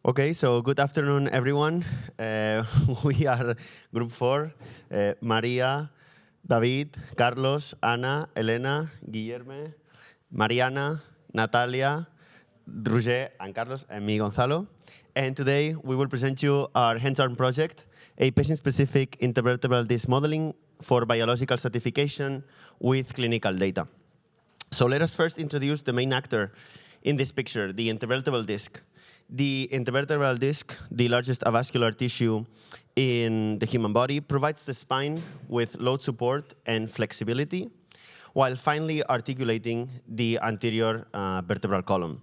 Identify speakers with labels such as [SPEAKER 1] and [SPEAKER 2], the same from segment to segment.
[SPEAKER 1] Okay, so good afternoon, everyone. We are Group 4, Maria, David, Carlos, Ana, Elena, Guillermo, Mariana, Natalia, Roger, and Carlos, and me, Gonzalo. And today, we will present you our hands-on project, a patient-specific intervertebral disc modeling for biological stratification with clinical data. So let us first introduce the main actor in this picture, the intervertebral disc. The intervertebral disc, the largest avascular tissue in the human body, provides the spine with load support and flexibility, while finally articulating the anterior vertebral column.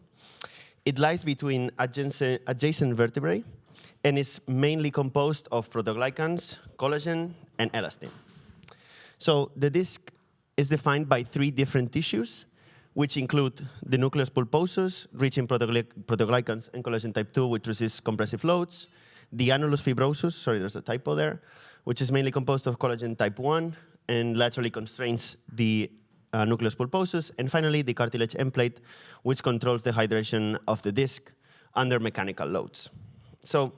[SPEAKER 1] It lies between adjacent vertebrae and is mainly composed of protoglycans, collagen, and elastin. So the disc is defined by 3 different tissues, which include the nucleus pulposus, rich in protoglycans and collagen type 2, which resists compressive loads, the annulus fibrosus, sorry, there's a typo there, which is mainly composed of collagen type 1 and laterally constrains the nucleus pulposus, and finally the cartilage end plate, which controls the hydration of the disc under mechanical loads. So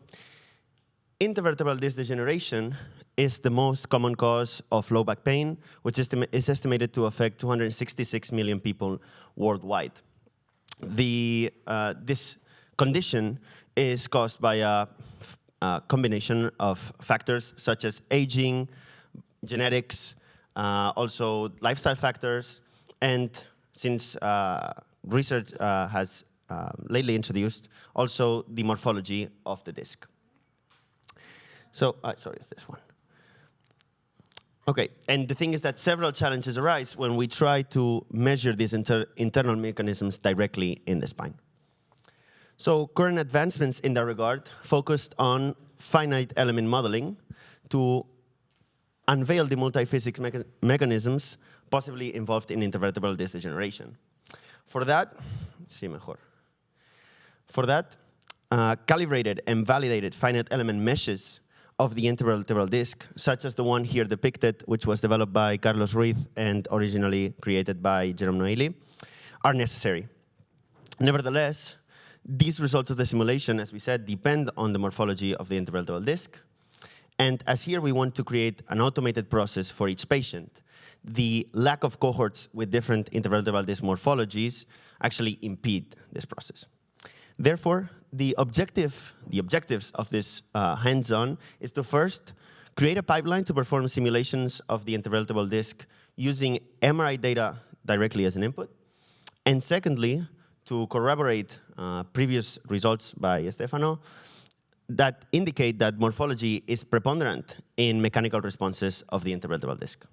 [SPEAKER 1] intervertebral disc degeneration is the most common cause of low back pain, which is estimated to affect 266 million people worldwide. This condition is caused by a combination of factors such as aging, genetics, also lifestyle factors, and since research has lately introduced, also the morphology of the disc. So, sorry, it's this one. Okay, and the thing is that several challenges arise when we try to measure these internal mechanisms directly in the spine. So current advancements in that regard focused on finite element modeling to unveil the multi-physics mechanisms possibly involved in intervertebral disc degeneration. For that, calibrated and validated finite element meshes of the intervertebral disc, such as the one here depicted, which was developed by Carlos Ruiz and originally created by Jerome Noeli, are necessary. Nevertheless, these results of the simulation, as we said, depend on the morphology of the intervertebral disc. And as here we want to create an automated process for each patient, the lack of cohorts with different intervertebral disc morphologies actually impede this process. Therefore, the objectives of this hands-on is to first create a pipeline to perform simulations of the intervertebral disc using MRI data directly as an input. And secondly, to corroborate previous results by Stefano that indicate that morphology is preponderant in mechanical responses of the intervertebral disc.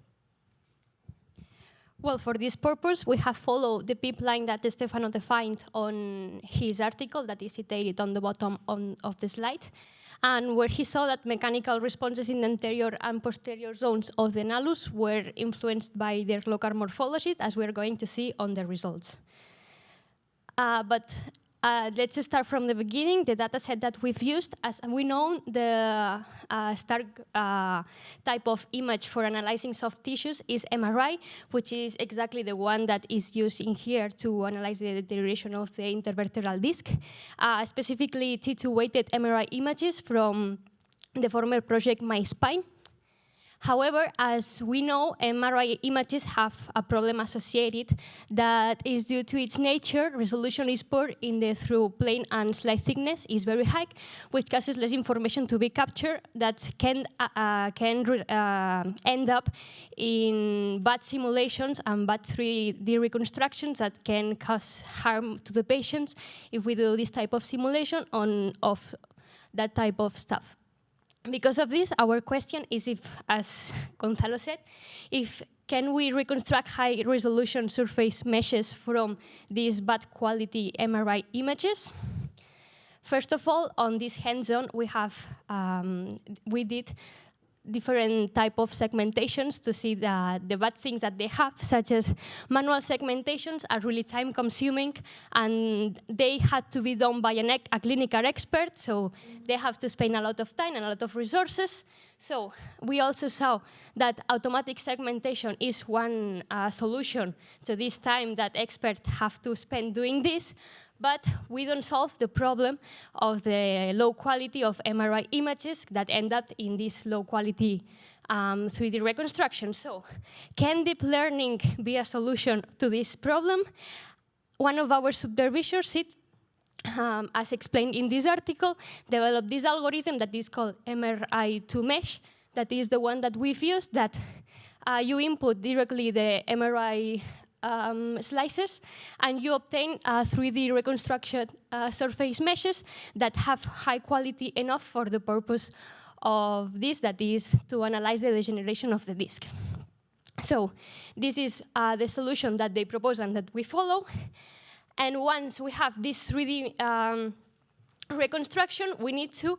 [SPEAKER 2] Well, for this purpose, we have followed the pipeline that Stefano defined on his article that is cited on the bottom of the slide, and where he saw that mechanical responses in the anterior and posterior zones of the annulus were influenced by their local morphology, as we're going to see on the results. Let's start from the beginning. The data set that we've used, as we know, the stark type of image for analyzing soft tissues is MRI, which is exactly the one that is used in here to analyze the deterioration of the intervertebral disc, specifically T2-weighted MRI images from the former project My Spine. However, as we know, MRI images have a problem associated that is due to its nature. Resolution is poor in the through plane and slide thickness is very high, which causes less information to be captured that can end up in bad simulations and bad 3D reconstructions that can cause harm to the patients if we do this type of simulation of that type of stuff. Because of this, our question is if, as Gonzalo said, can we reconstruct high-resolution surface meshes from these bad quality MRI images? First of all, on this hands-on, we did different type of segmentations to see the bad things that they have, such as manual segmentations are really time-consuming, and they had to be done by a clinical expert, so they have to spend a lot of time and a lot of resources. So we also saw that automatic segmentation is one solution to this time that experts have to spend doing this. but we don't solve the problem of the low quality of MRI images that end up in this low quality 3D reconstruction. So can deep learning be a solution to this problem? One of our supervisors, as explained in this article, developed this algorithm that is called MRI2Mesh. That is the one that we've used, that you input directly the MRI slices, and you obtain 3D reconstruction surface meshes that have high quality enough for the purpose of this, that is to analyze the degeneration of the disk. So this is the solution that they propose and that we follow. And once we have this 3D reconstruction, we need to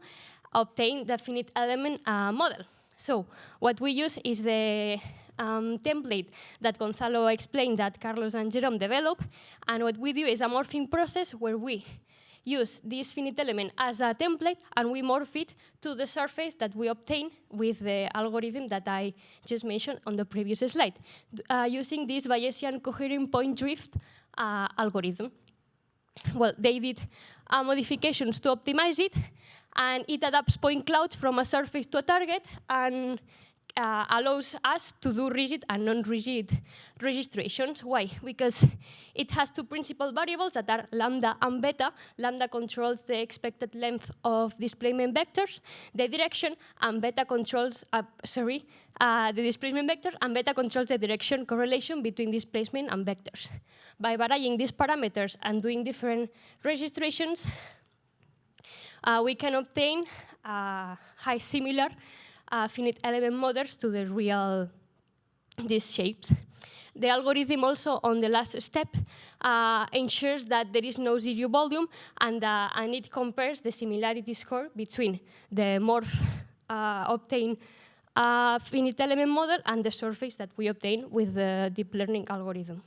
[SPEAKER 2] obtain the finite element model. So what we use is the template that Gonzalo explained that Carlos and Jerome developed. And what we do is a morphing process where we use this finite element as a template, and we morph it to the surface that we obtain with the algorithm that I just mentioned on the previous slide, using this Bayesian coherent point drift algorithm. Well, they did modifications to optimize it, and it adapts point clouds from a surface to a target, and allows us to do rigid and non-rigid registrations. Why? Because it has two principal variables that are lambda and beta. Lambda controls the expected length of displacement vectors, the direction, and beta controls, the displacement vector, and beta controls the direction correlation between displacement and vectors. By varying these parameters and doing different registrations, we can obtain high similar finite element models to the real these shapes. The algorithm also, on the last step, ensures that there is no zero volume, and it compares the similarity score between the morph obtained finite element model and the surface that we obtain with the deep learning algorithm.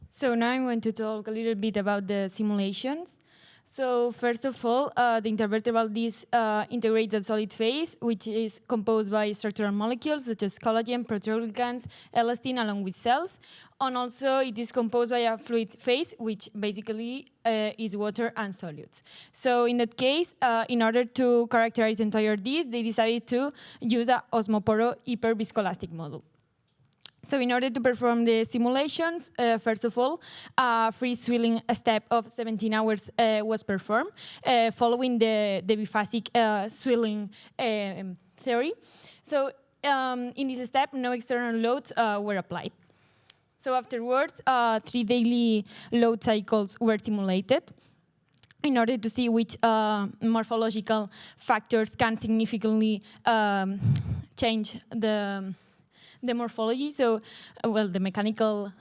[SPEAKER 3] So now I'm going to talk a little bit about the simulations. So first of all, the intervertebral disc integrates a solid phase, which is composed by structural molecules such as collagen, proteoglycans, elastin, along with cells. And also it is composed by a fluid phase, which basically is water and solutes. So in that case, in order to characterize the entire disc, they decided to use a osmoporo hyperviscoelastic model. So in order to perform the simulations, first of all, a free swilling step of 17 hours was performed, following the biphasic swilling theory. So in this step, no external loads were applied. So afterwards, 3 daily load cycles were simulated in order to see which morphological factors can significantly change the morphology, so well, the mechanical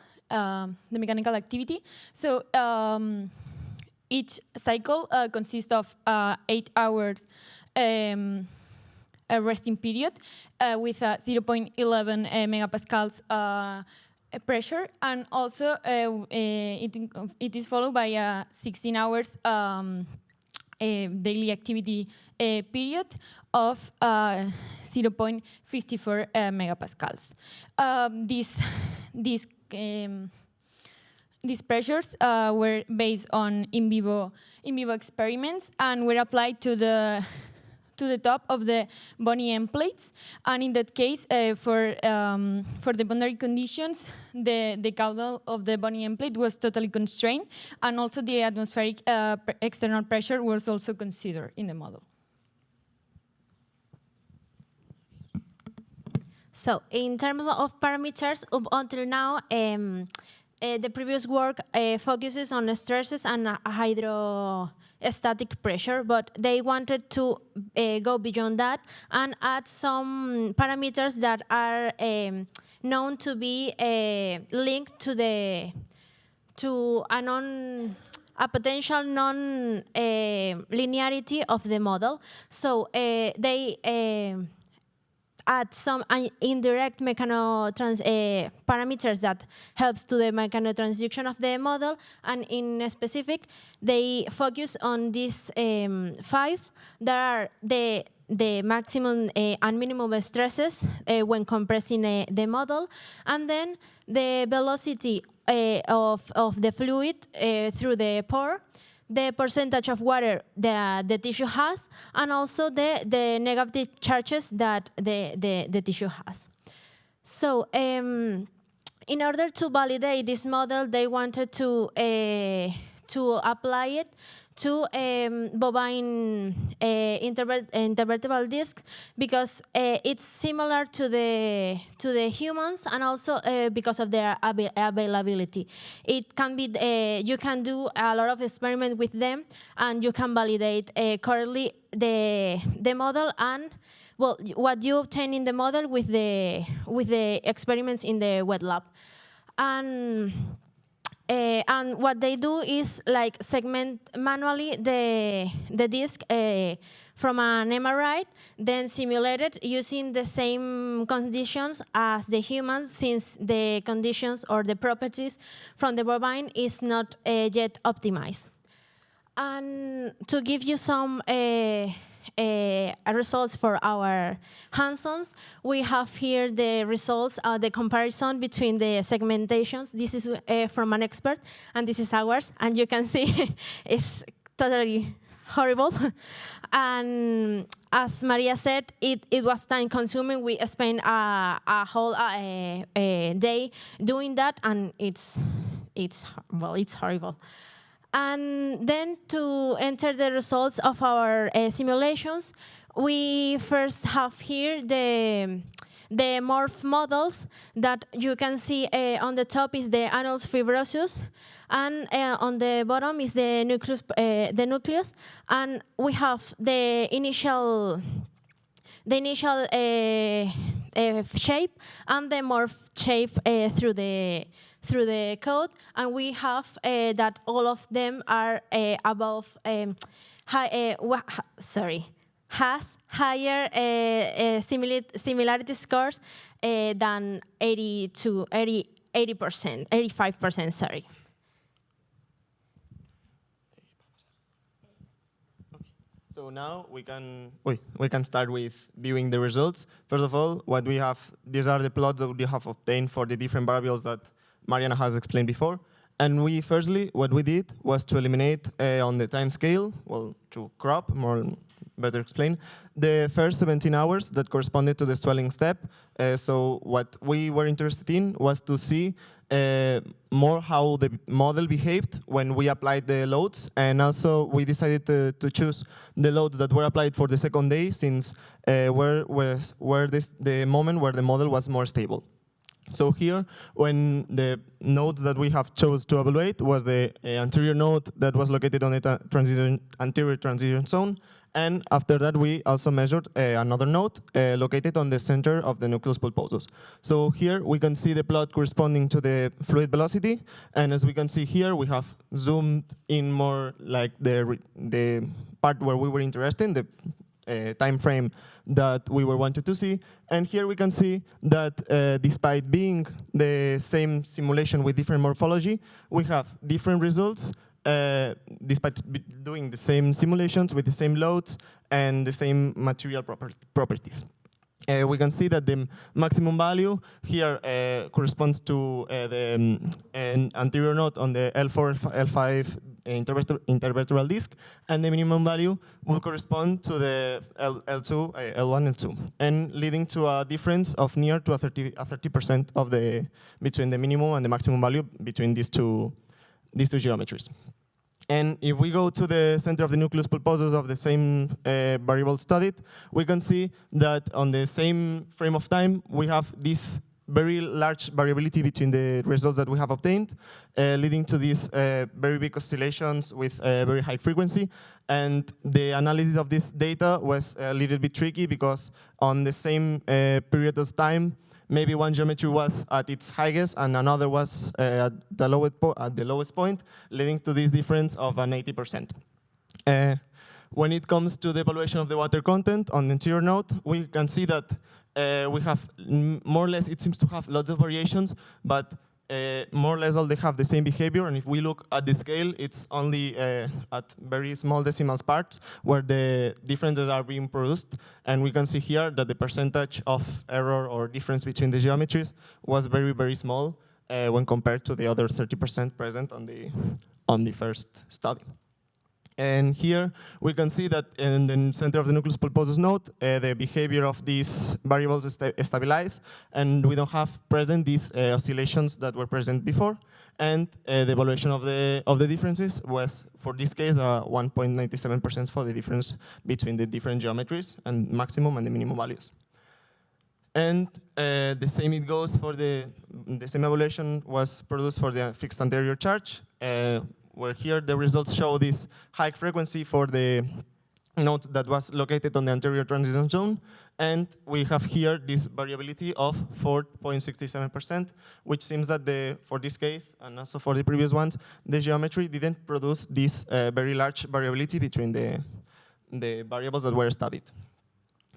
[SPEAKER 3] activity. So each cycle consists of 8 hours a resting period with 0.11 megapascals pressure, and also it is followed by a 16 hours daily activity period of 0.54 megapascals. These pressures were based on in vivo experiments and were applied to the top of the bony end plates. And in that case, for the boundary conditions, the caudal of the bony end plate was totally constrained, and also the atmospheric external pressure was also considered in the model.
[SPEAKER 4] So in terms of parameters, up until now, the previous work focuses on stresses and hydrostatic pressure, but they wanted to go beyond that and add some parameters that are known to be linked to a potential non-linearity of the model. So they add some indirect parameters that helps to the mechanotransduction of the model, and in specific, they focus on these 5 that are the the maximum and minimum stresses when compressing the model, and then the velocity of the fluid through the pore, the percentage of water that the tissue has, and also the negative charges that the tissue has. So in order to validate this model, they wanted to apply it to bovine intervertebral discs, because it's similar to the humans, and also because of their availability. It can be you can do a lot of experiments with them, and you can validate correctly the model and, well, what you obtain in the model with the experiments in the wet lab. And what they do is like segment manually the disc from an MRI, then simulate it using the same conditions as the humans, since the conditions or the properties from the bovine is not yet optimized. And to give you some results for our hands-ons, we have here the results, the comparison between the segmentations. This is from an expert, and this is ours, and you can see it's totally horrible. And as Maria said, it was time-consuming. We spent a whole day doing that, and it's horrible. And then to enter the results of our simulations, we first have here the morph models that you can see. On the top is the annulus fibrosus, and on the bottom is the nucleus. And we have the initial shape and the morph shape through the code, and we have that all of them are above has higher similarity scores than 85%, sorry.
[SPEAKER 5] So now we can start with viewing the results. First of all, what we have, these are the plots that we have obtained for the different variables that Mariana has explained before. And what we did was to eliminate on the time scale, well, to crop, better explain, the first 17 hours that corresponded to the swelling step. So what we were interested in was to see more how the model behaved when we applied the loads, and also we decided to choose the loads that were applied for the second day, since the moment where the model was more stable. So here, when the nodes that we have chose to evaluate was the anterior node that was located on the anterior transition zone, and after that we also measured another node located on the center of the nucleus pulposus. So here we can see the plot corresponding to the fluid velocity, and as we can see here, we have zoomed in more like the part where we were interested in, the time frame that we were wanted to see. And here we can see that despite being the same simulation with different morphology, we have different results despite doing the same simulations with the same loads and the same material properties. We can see that the maximum value here corresponds to the anterior node on the L4, L5 intervertebral disc, and the minimum value will correspond to the L2, L1, L2, and leading to a difference of near to a 30% of between the minimum and the maximum value between these two geometries. And if we go to the center of the nucleus pulposus of the same variable studied, we can see that on the same frame of time, we have this very large variability between the results that we have obtained, leading to these very big oscillations with a very high frequency. And the analysis of this data was a little bit tricky, because on the same period of time, maybe one geometry was at its highest and another was at the lowest point, leading to this difference of an 80%. When it comes to the evaluation of the water content on the anterior node, we can see that we have more or less, it seems to have lots of variations, but more or less all they have the same behavior, and if we look at the scale, it's only at very small decimals parts where the differences are being produced, and we can see here that the percentage of error or difference between the geometries was very, very small when compared to the other 30% present on the first study. And here we can see that in the center of the nucleus pulposus node, the behavior of these variables is stabilized, and we don't have present these oscillations that were present before. And the evaluation of the differences was, for this case, 1.97% for the difference between the different geometries and maximum and the minimum values. And the same it goes for the same evaluation was produced for the fixed anterior charge, where here the results show this high frequency for the node that was located on the anterior transition zone. And we have here this variability of 4.67%, which seems that for this case, and also for the previous ones, the geometry didn't produce this very large variability between the variables that were studied.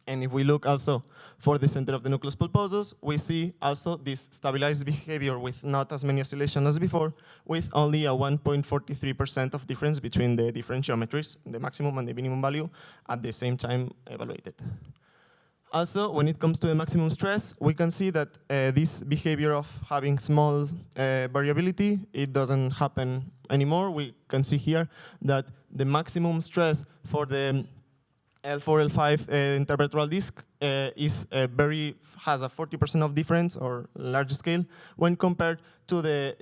[SPEAKER 5] And if we look also for the center of the nucleus pulposus, we see also this stabilized behavior with not as many oscillations as before, with only a 1.43% of difference between the different geometries, the maximum and the minimum value, at the same time evaluated. Also, when it comes to the maximum stress, we can see that this behavior of having small variability, it doesn't happen anymore. We can see here that the maximum stress for the L4, L5 intervertebral disc has a 40% of difference or large scale when compared to the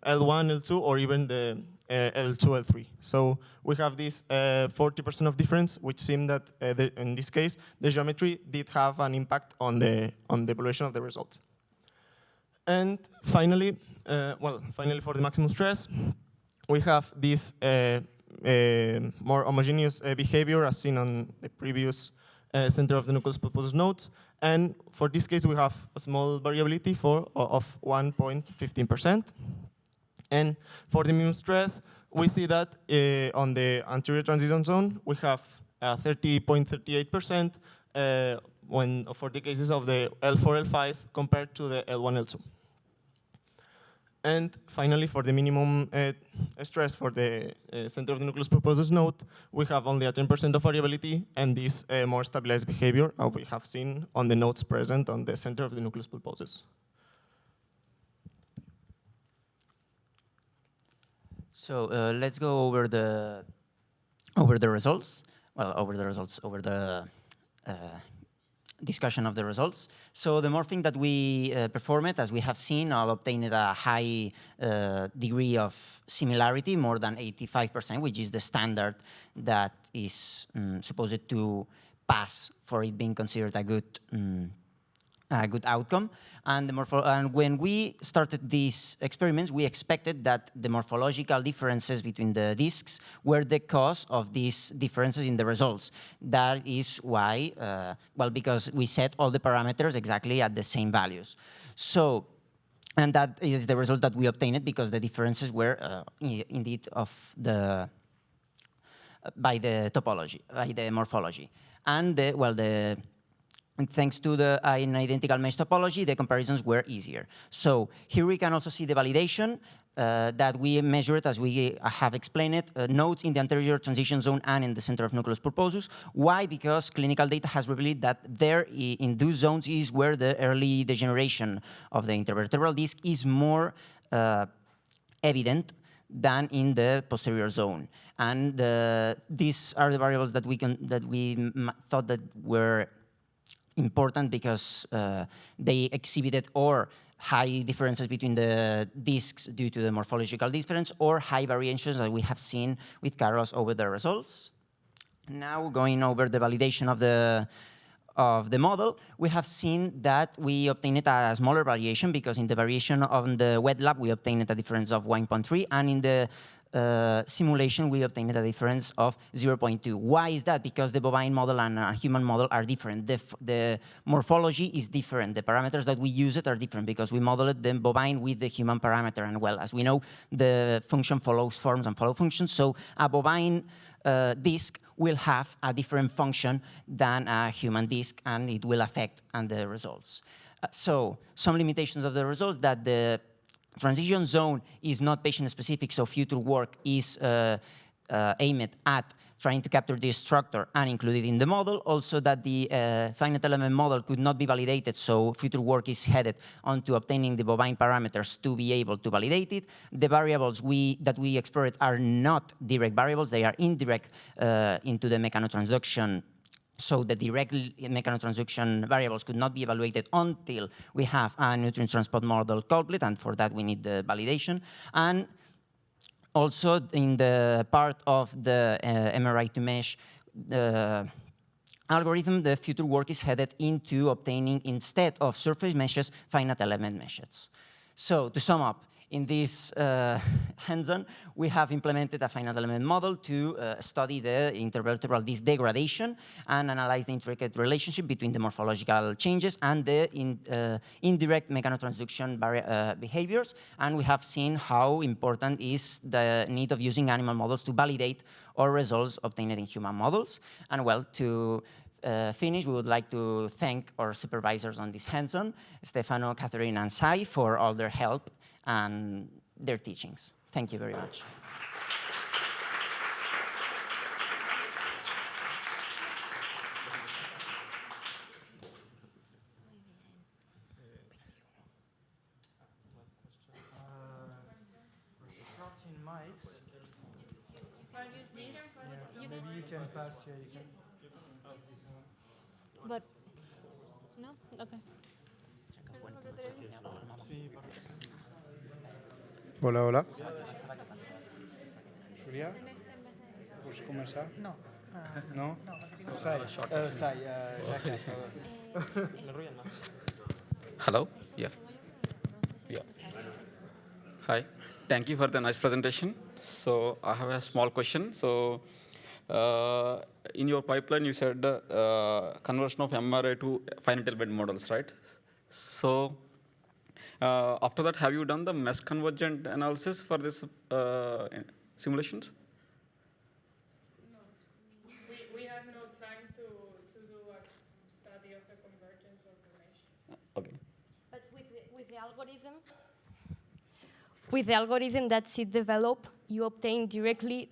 [SPEAKER 5] L1, L2, or even the L2, L3. So we have this 40% of difference, which seemed that in this case, the geometry did have an impact on the evaluation of the results. And finally, finally for the maximum stress, we have this more homogeneous behavior as seen on the previous center of the nucleus pulposus nodes. And for this case, we have a small variability of 1.15%. And for the minimum stress, we see that on the anterior transition zone, we have 30.38% for the cases of the L4, L5 compared to the L1, L2. And finally, for the minimum stress for the center of the nucleus pulposus node, we have only a 10% of variability, and this more stabilized behavior we have seen on the nodes present on the center of the nucleus pulposus.
[SPEAKER 6] So let's go over the results. Well, over the discussion of the results. So the morphing that we performed, as we have seen, all obtained a high degree of similarity, more than 85%, which is the standard that is supposed to pass for it being considered a good outcome. And when we started these experiments, we expected that the morphological differences between the discs were the cause of these differences in the results. That is why, because we set all the parameters exactly at the same values. So, and that is the result that we obtained because the differences were indeed by the topology, by the morphology. And thanks to an identical mesh topology, the comparisons were easier. So here we can also see the validation that we measured, as we have explained it, nodes in the anterior transition zone and in the center of nucleus pulposus. Why? Because clinical data has revealed that there in those zones is where the early degeneration of the intervertebral disc is more evident than in the posterior zone. And these are the variables that we thought that were important because they exhibited high differences between the discs due to the morphological difference or high variations that we have seen with Carlos over the results. Now going over the validation of the model, we have seen that we obtained a smaller variation because in the variation on the wet lab, we obtained a difference of 1.3, and in the simulation, we obtained a difference of 0.2. Why is that? Because the bovine model and a human model are different. The morphology is different. The parameters that we use are different because we modeled the bovine with the human parameter. And well, as we know, the function follows forms and follow functions. So a bovine disc will have a different function than a human disc, and it will affect the results. So some limitations of the results that the transition zone is not patient-specific, so future work is aimed at trying to capture this structure and include it in the model. Also that the finite element model could not be validated, so future work is headed onto obtaining the bovine parameters to be able to validate it. The variables that we explored are not direct variables, they are indirect into the mechanotransduction. So the direct mechanotransduction variables could not be evaluated until we have a nutrient transport model complete, and for that we need the validation. And also in the part of the MRI to mesh algorithm, the future work is headed into obtaining, instead of surface meshes, finite element meshes. So to sum up, in this hands-on, we have implemented a finite element model to study the intervertebral disc degradation and analyze the intricate relationship between the morphological changes and the indirect mechanotransduction behaviors. And we have seen how important is the need of using animal models to validate our results obtained in human models. And well, to finish, we would like to thank our supervisors on this hands-on, Stefano, Catherine, and Sai, for all their help and their teachings. Thank you very much.
[SPEAKER 7] Maybe you can pass. Yeah, you can.
[SPEAKER 4] But no, okay.
[SPEAKER 7] Hola, hola. Julia? Vols començar?
[SPEAKER 8] No.
[SPEAKER 7] No? Sai, Jacob.
[SPEAKER 8] Hello? Yeah. Hi. Thank you for the nice presentation. So I have a small question. So in your pipeline, you said conversion of MRI to finite element models, right? So after that, have you done the mesh convergent analysis for this simulations?
[SPEAKER 3] No. We have no time to do a study of the convergence of the mesh.
[SPEAKER 8] Okay.
[SPEAKER 2] But with the algorithm that it developed, you obtain directly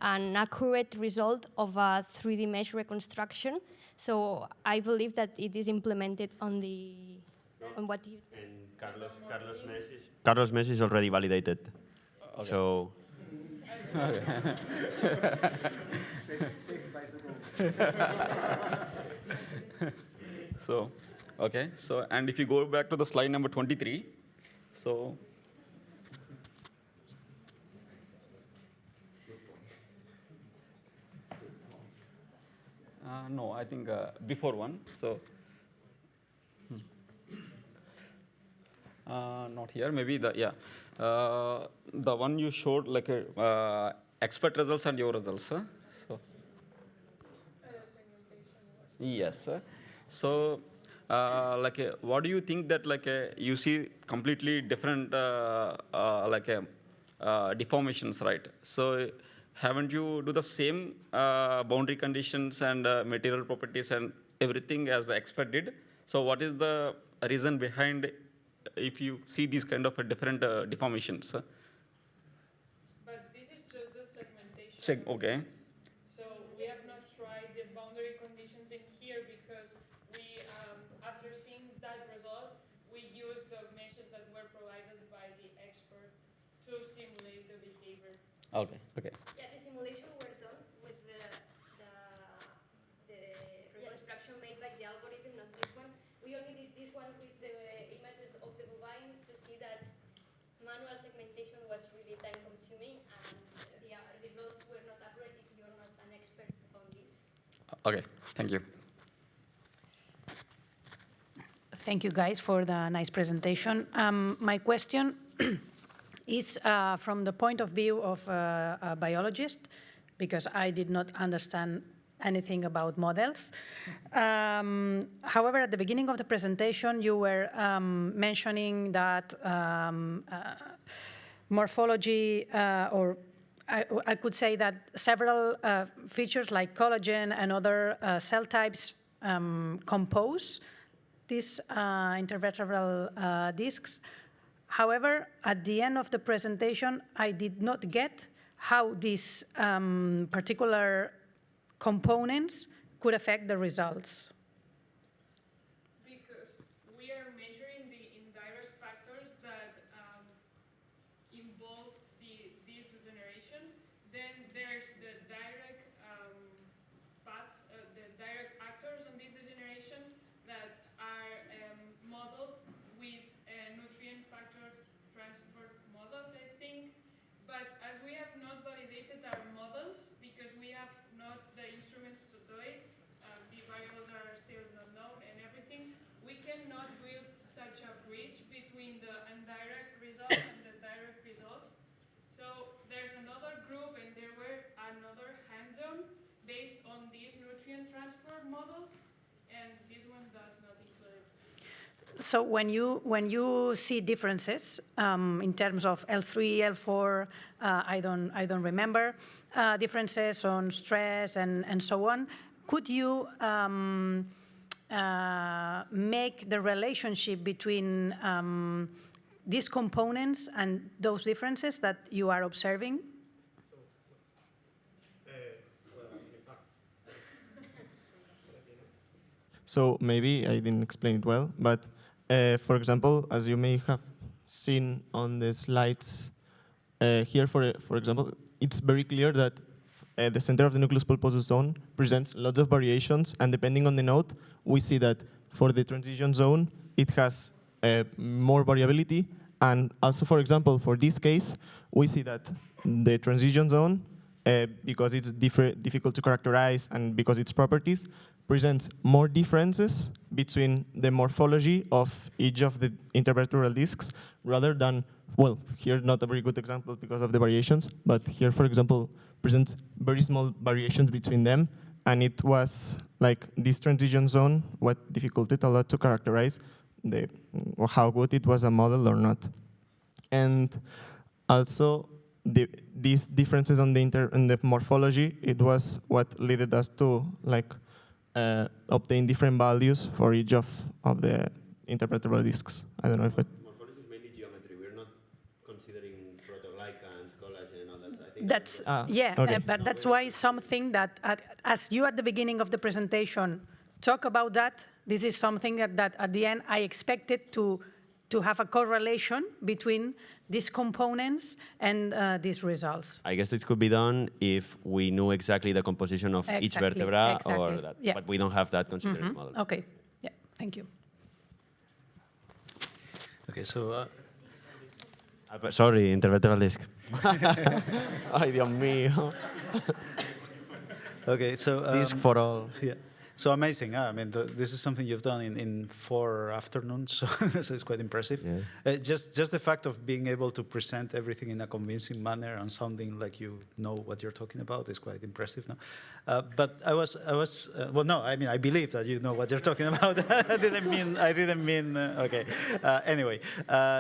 [SPEAKER 2] an accurate result of a 3D mesh reconstruction. So I believe that it is implemented on what you.
[SPEAKER 1] And Carlos mesh is already validated.
[SPEAKER 8] Okay.
[SPEAKER 1] So.
[SPEAKER 8] So, okay. So, and if you go back to the slide number 23, so. No, I think before one. So, not here. Maybe the one you showed like expert results and your results. Huh? So. Yes. So, what do you think that you see completely different deformations, right? So. Haven't you do the same boundary conditions and material properties and everything as the expert did? So what is the reason behind if you see these kind of different deformations?
[SPEAKER 3] But this is just the segmentation.
[SPEAKER 8] Okay.
[SPEAKER 3] So we have not tried the boundary conditions in here because we, after seeing that results, we used the meshes that were provided by the expert to simulate the behavior.
[SPEAKER 8] Okay.
[SPEAKER 2] Yeah, the simulation were done with the reconstruction made by the algorithm, not this one. We only did this one with the images of the bovine to see that manual segmentation was really time-consuming, and the results were not accurate if you're not an expert on this.
[SPEAKER 8] Okay. Thank you.
[SPEAKER 9] Thank you, guys, for the nice presentation. My question is from the point of view of a biologist, because I did not understand anything about models. However, at the beginning of the presentation, you were mentioning that morphology, or I could say that several features like collagen and other cell types compose these intervertebral discs. However, at the end of the presentation, I did not get how these particular components could affect the results.
[SPEAKER 10] Because we are measuring the indirect factors that involve this degeneration. Then there's the direct the direct actors on this degeneration that are modeled with nutrient factor transport models, I think. But as we have not validated our models, because we have not the instruments to do it, the variables are still not known and everything, we cannot build such a bridge between the indirect results and the direct results. So there's another group, and there were another hands-on based on these nutrient transport models, and this one does not include.
[SPEAKER 9] So when you see differences in terms of L3, L4, I don't remember differences on stress and so on, could you make the relationship between these components and those differences that you are observing?
[SPEAKER 5] So maybe I didn't explain it well, but for example, as you may have seen on the slides here, for example, it's very clear that the center of the nucleus pulposus zone presents lots of variations, and depending on the node, we see that for the transition zone, it has more variability, and also, for example, for this case, we see that the transition zone, because it's difficult to characterize and because its properties, presents more differences between the morphology of each of the intervertebral discs rather than, well, here not a very good example because of the variations, but here, for example, presents very small variations between them, and it was like this transition zone what dificulted a lot to characterize how good it was a model or not. And also, these differences on the morphology, it was what led us to like obtain different values for each of the intervertebral discs. I don't know if it.
[SPEAKER 1] Morphology is mainly geometry. We're not considering protoglycans, collagen, all that. I think
[SPEAKER 9] that's but that's why something that, as you at the beginning of the presentation talk about that, this is something that at the end I expected to have a correlation between these components and these results.
[SPEAKER 1] I guess it could be done if we knew exactly the composition of each vertebra, or that,
[SPEAKER 9] yeah.
[SPEAKER 1] but we don't have that considered in the model.
[SPEAKER 9] Okay, yeah, thank you.
[SPEAKER 11] Okay, so...
[SPEAKER 1] sorry, intervertebral disc. Ay, Dios mío.
[SPEAKER 11] Okay, so...
[SPEAKER 1] disc for all.
[SPEAKER 11] Yeah. So amazing. I mean, this is something you've done in 4 afternoons, so it's quite impressive. Yeah. Just the fact of being able to present everything in a convincing manner and sounding like you know what you're talking about is quite impressive. No? But I was well, no, I mean, I believe that you know what you're talking about. I didn't mean. Okay. Anyway,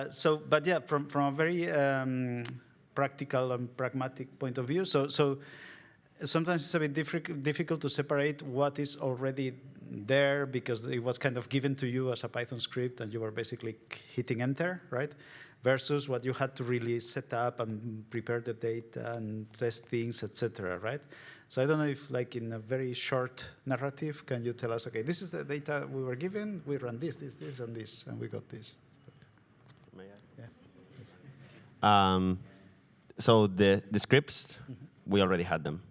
[SPEAKER 11] so but yeah, from a very practical and pragmatic point of view, so. Sometimes it's a bit difficult to separate what is already there because it was kind of given to you as a Python script and you were basically hitting enter, right? Versus what you had to really set up and prepare the data and test things, etc., right? So I don't know if, like, in a very short narrative, can you tell us, okay, this is the data we were given, we ran this, and this, and we got this.
[SPEAKER 1] May I? Yeah. So the scripts, we already had them.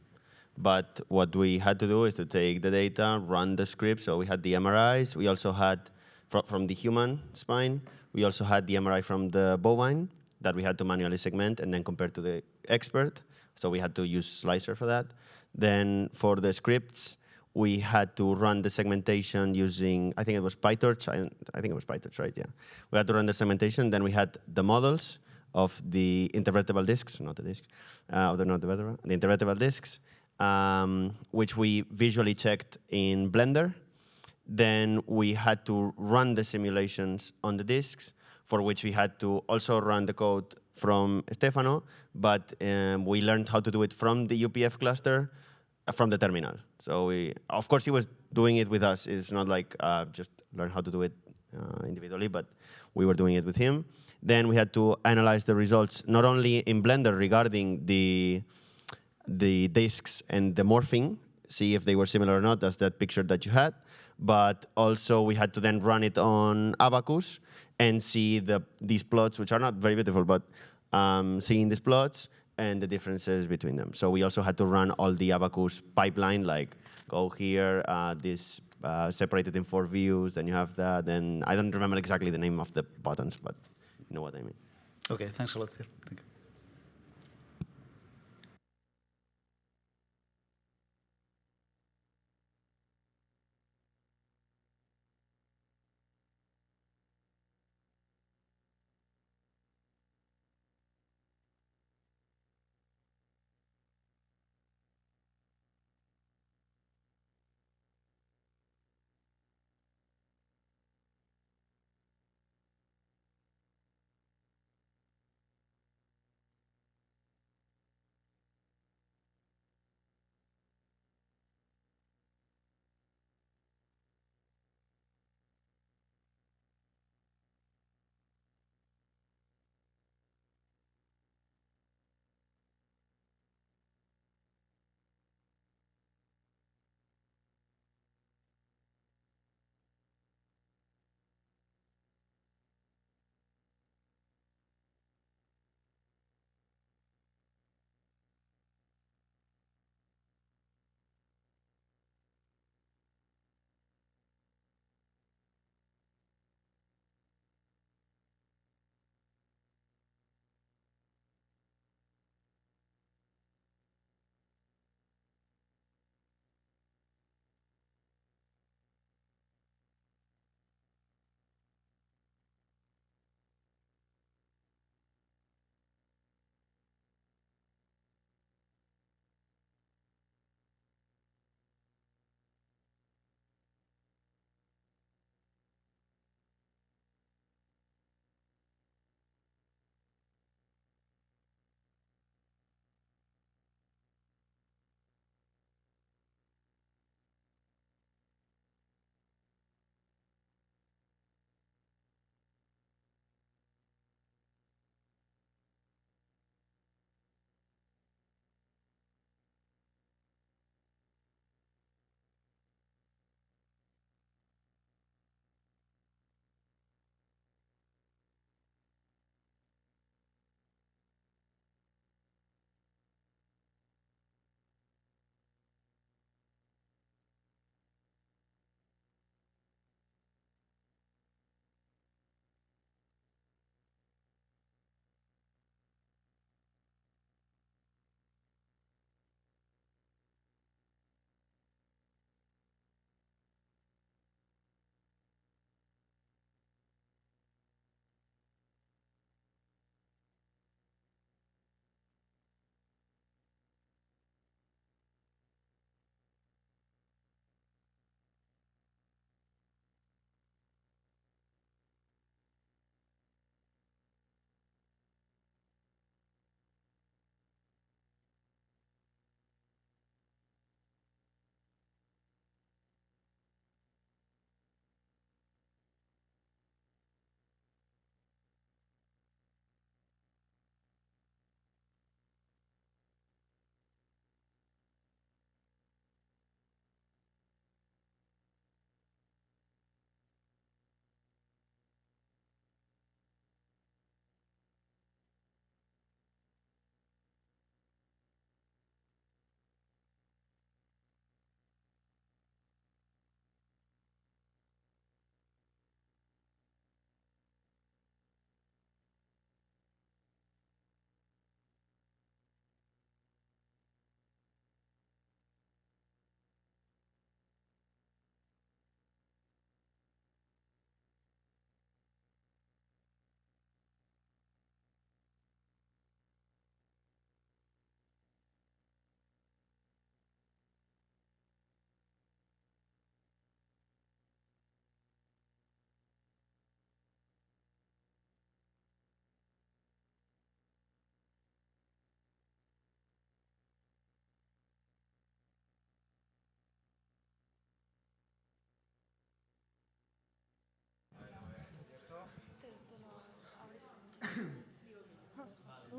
[SPEAKER 1] But what we had to do is to take the data, run the script. So we had the MRIs. We also had, from the human spine, we also had the MRI from the bovine that we had to manually segment and then compare to the expert. So we had to use Slicer for that. Then for the scripts, we had to run the segmentation using, I think it was PyTorch. I think it was PyTorch, right? Yeah. We had to run the segmentation. Then we had the models of the intervertebral discs, not the disc, of the intervertebral discs. Which we visually checked in Blender. Then we had to run the simulations on the disks, for which we had to also run the code from Stefano, but we learned how to do it from the UPF cluster, from the terminal. So of course, he was doing it with us. It's not like just learn how to do it individually, but we were doing it with him. Then we had to analyze the results, not only in Blender regarding the disks and the morphing, see if they were similar or not, as that picture that you had, but also we had to then run it on Abacus and see these plots, which are not very beautiful, but seeing these plots and the differences between them. So we also had to run all the Abacus pipeline, like go here, this separated in 4 views, then you have that, then I don't remember exactly the name of the buttons, but you know what I mean.
[SPEAKER 11] Okay, thanks a lot. Thank you.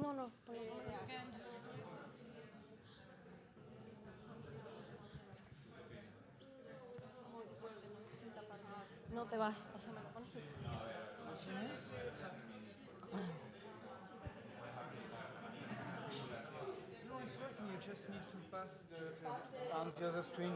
[SPEAKER 4] No, no. No te vas. O sea, me lo pones.
[SPEAKER 7] No, it's working. You just need to pass on the other screen.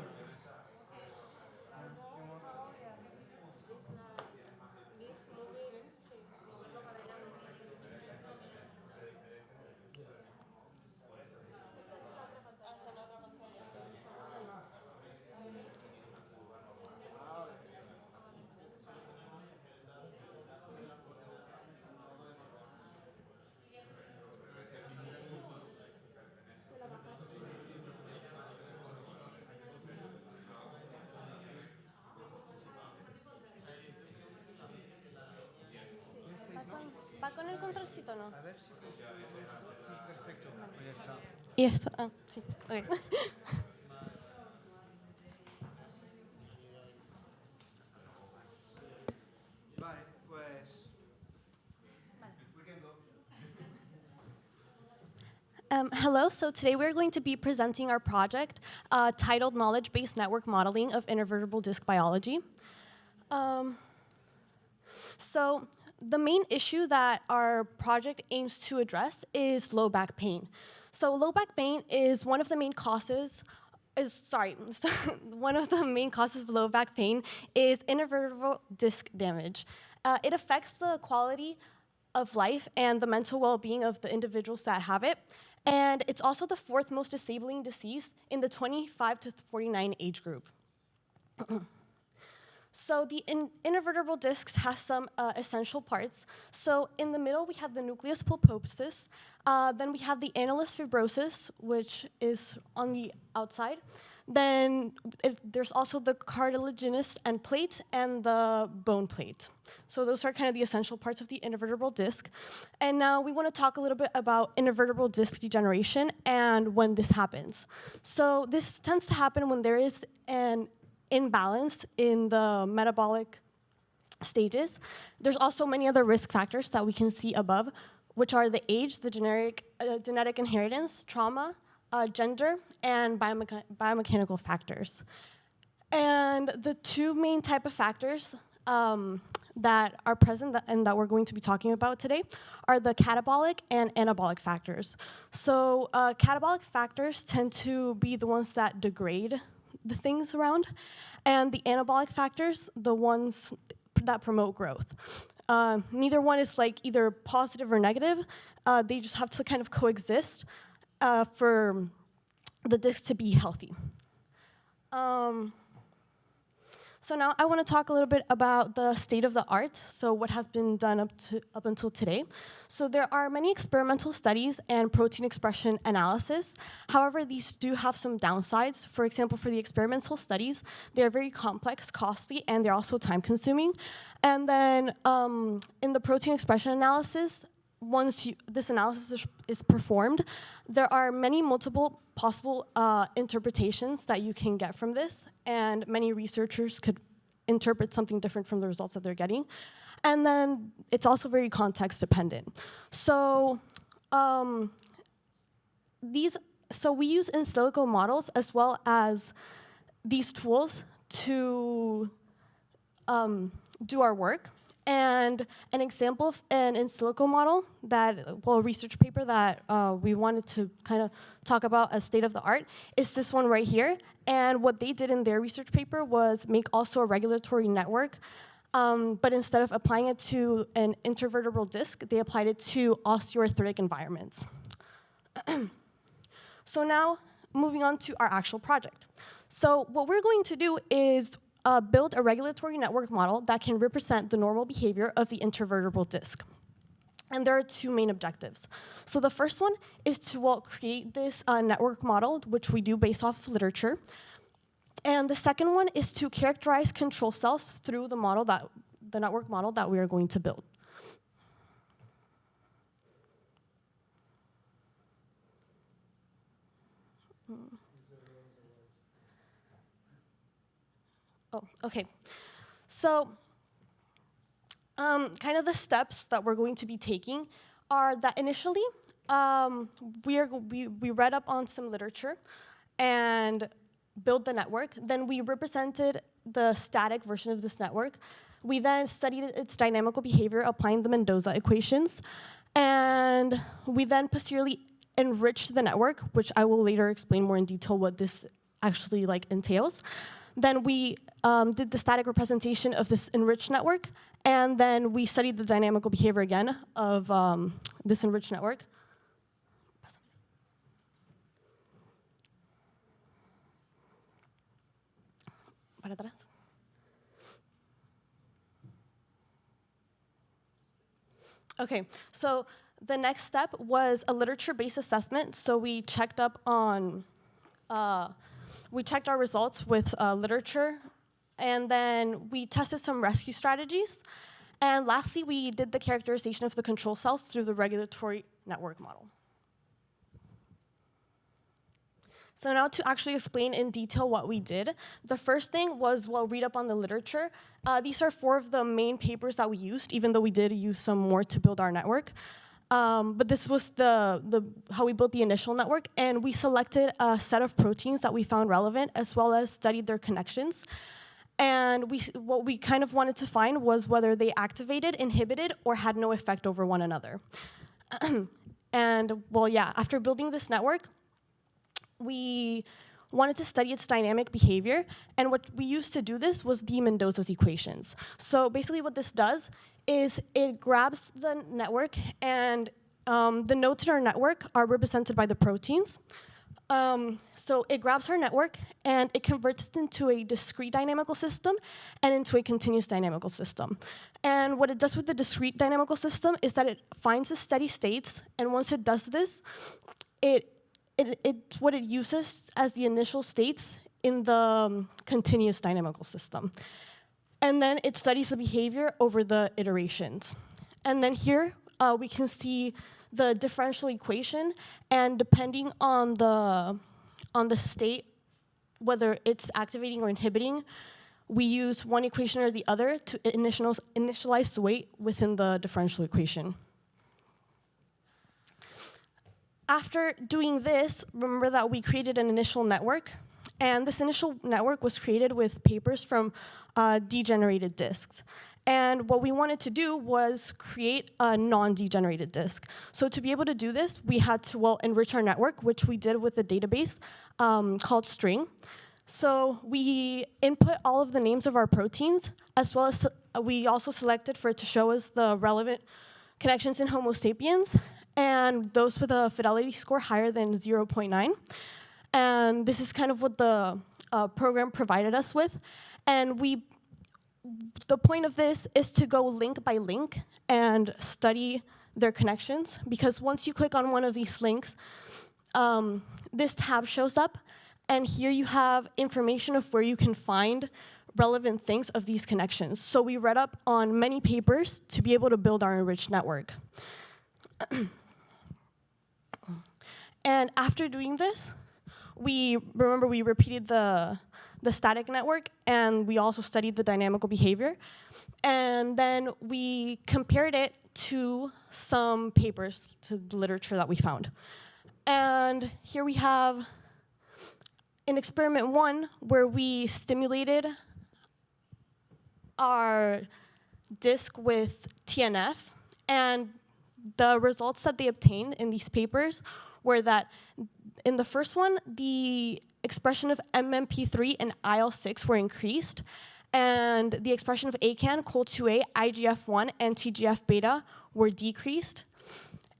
[SPEAKER 4] ¿Va con el controlcito o no?
[SPEAKER 7] A ver si sí, perfecto. Pues ya está.
[SPEAKER 4] Y esto, sí, ok.
[SPEAKER 7] Vale, pues. We can go.
[SPEAKER 12] Hello, so today we're going to be presenting our project titled Knowledge-Based Network Modeling of Invertebrate Disc Biology. So the main issue that our project aims to address is low back pain. So low back pain is one of the main causes, one of the main causes of low back pain is invertebrate disc damage. It affects the quality of life and the mental well-being of the individuals that have it. And it's also the fourth most disabling disease in the 25 to 49 age group. So the invertebrate discs has some essential parts. So in the middle, we have the nucleus pulposus. Then we have the annulus fibrosus, which is on the outside. Then there's also the cartilaginous end plate and the bone plate. So those are kind of the essential parts of the invertebrate disc. And now we want to talk a little bit about invertebrate disc degeneration and when this happens. So this tends to happen when there is an imbalance in the metabolic stages. There's also many other risk factors that we can see above, which are the age, the genetic inheritance, trauma, gender, and biomechanical factors. And the two main type of factors that are present and that we're going to be talking about today are the catabolic and anabolic factors. So catabolic factors tend to be the ones that degrade the things around, and the anabolic factors, the ones that promote growth. Neither one is like either positive or negative. They just have to kind of coexist for the disc to be healthy. So now I want to talk a little bit about the state of the art, so what has been done up until today. So there are many experimental studies and protein expression analysis. However, these do have some downsides. For example, for the experimental studies, they're very complex, costly, and they're also time-consuming. And then in the protein expression analysis, once this analysis is performed, there are many multiple possible interpretations that you can get from this, and many researchers could interpret something different from the results that they're getting. And then it's also very context dependent. So we use in silico models as well as these tools to do our work. And an example of an in silico model a research paper that we wanted to kind of talk about as state of the art is this one right here. And what they did in their research paper was make also a regulatory network, but instead of applying it to an intervertebral disc, they applied it to osteoarthritic environments. So now, moving on to our actual project. So what we're going to do is build a regulatory network model that can represent the normal behavior of the intervertebral disc. And there are two main objectives. So the first one is to create this network model, which we do based off literature. And the second one is to characterize control cells through the network model that we are going to build. Oh, okay. So kind of the steps that we're going to be taking are that initially we read up on some literature and built the network. Then we represented the static version of this network. We then studied its dynamical behavior, applying the Mendoza equations. And we then posteriorly enriched the network, which I will later explain more in detail what this actually entails. Then we did the static representation of this enriched network, and then we studied the dynamical behavior again of this enriched network. Para atrás. Okay, so the next step was a literature-based assessment. So we checked up on, we checked our results with literature, and then we tested some rescue strategies. And lastly, we did the characterization of the control cells through the regulatory network model. So now to actually explain in detail what we did, the first thing was, well, read up on the literature. These are 4 of the main papers that we used, even though we did use some more to build our network. But this was how we built the initial network, and we selected a set of proteins that we found relevant, as well as studied their connections. And what we kind of wanted to find was whether they activated, inhibited, or had no effect over one another. And well, yeah, after building this network, we wanted to study its dynamic behavior, and what we used to do this was the Mendoza's equations. So basically what this does is it grabs the network, and the nodes in our network are represented by the proteins. So it grabs our network, and it converts it into a discrete dynamical system and into a continuous dynamical system. And what it does with the discrete dynamical system is that it finds the steady states, and once it does this, it's what it uses as the initial states in the continuous dynamical system. And then it studies the behavior over the iterations. And then here, we can see the differential equation, and depending on the state, whether it's activating or inhibiting, we use one equation or the other to initialize the weight within the differential equation. After doing this, remember that we created an initial network, and this initial network was created with papers from degenerated disks. And what we wanted to do was create a non-degenerated disk. So to be able to do this, we had to, well, enrich our network, which we did with a database called String. So we input all of the names of our proteins, as well as we also selected for it to show us the relevant connections in Homo sapiens, and those with a fidelity score higher than 0.9. And this is kind of what the program provided us with. And the point of this is to go link by link and study their connections, because once you click on one of these links, this tab shows up, and here you have information of where you can find relevant things of these connections. So we read up on many papers to be able to build our enriched network. And after doing this, we repeated the static network, and we also studied the dynamical behavior. And then we compared it to some papers, to the literature that we found. And here we have in experiment 1, where we stimulated our disk with TNF, and the results that they obtained in these papers were that in the first one, the expression of MMP3 and IL-6 were increased, and the expression of ACAN, COL2A, IGF-1, and TGF-beta were decreased.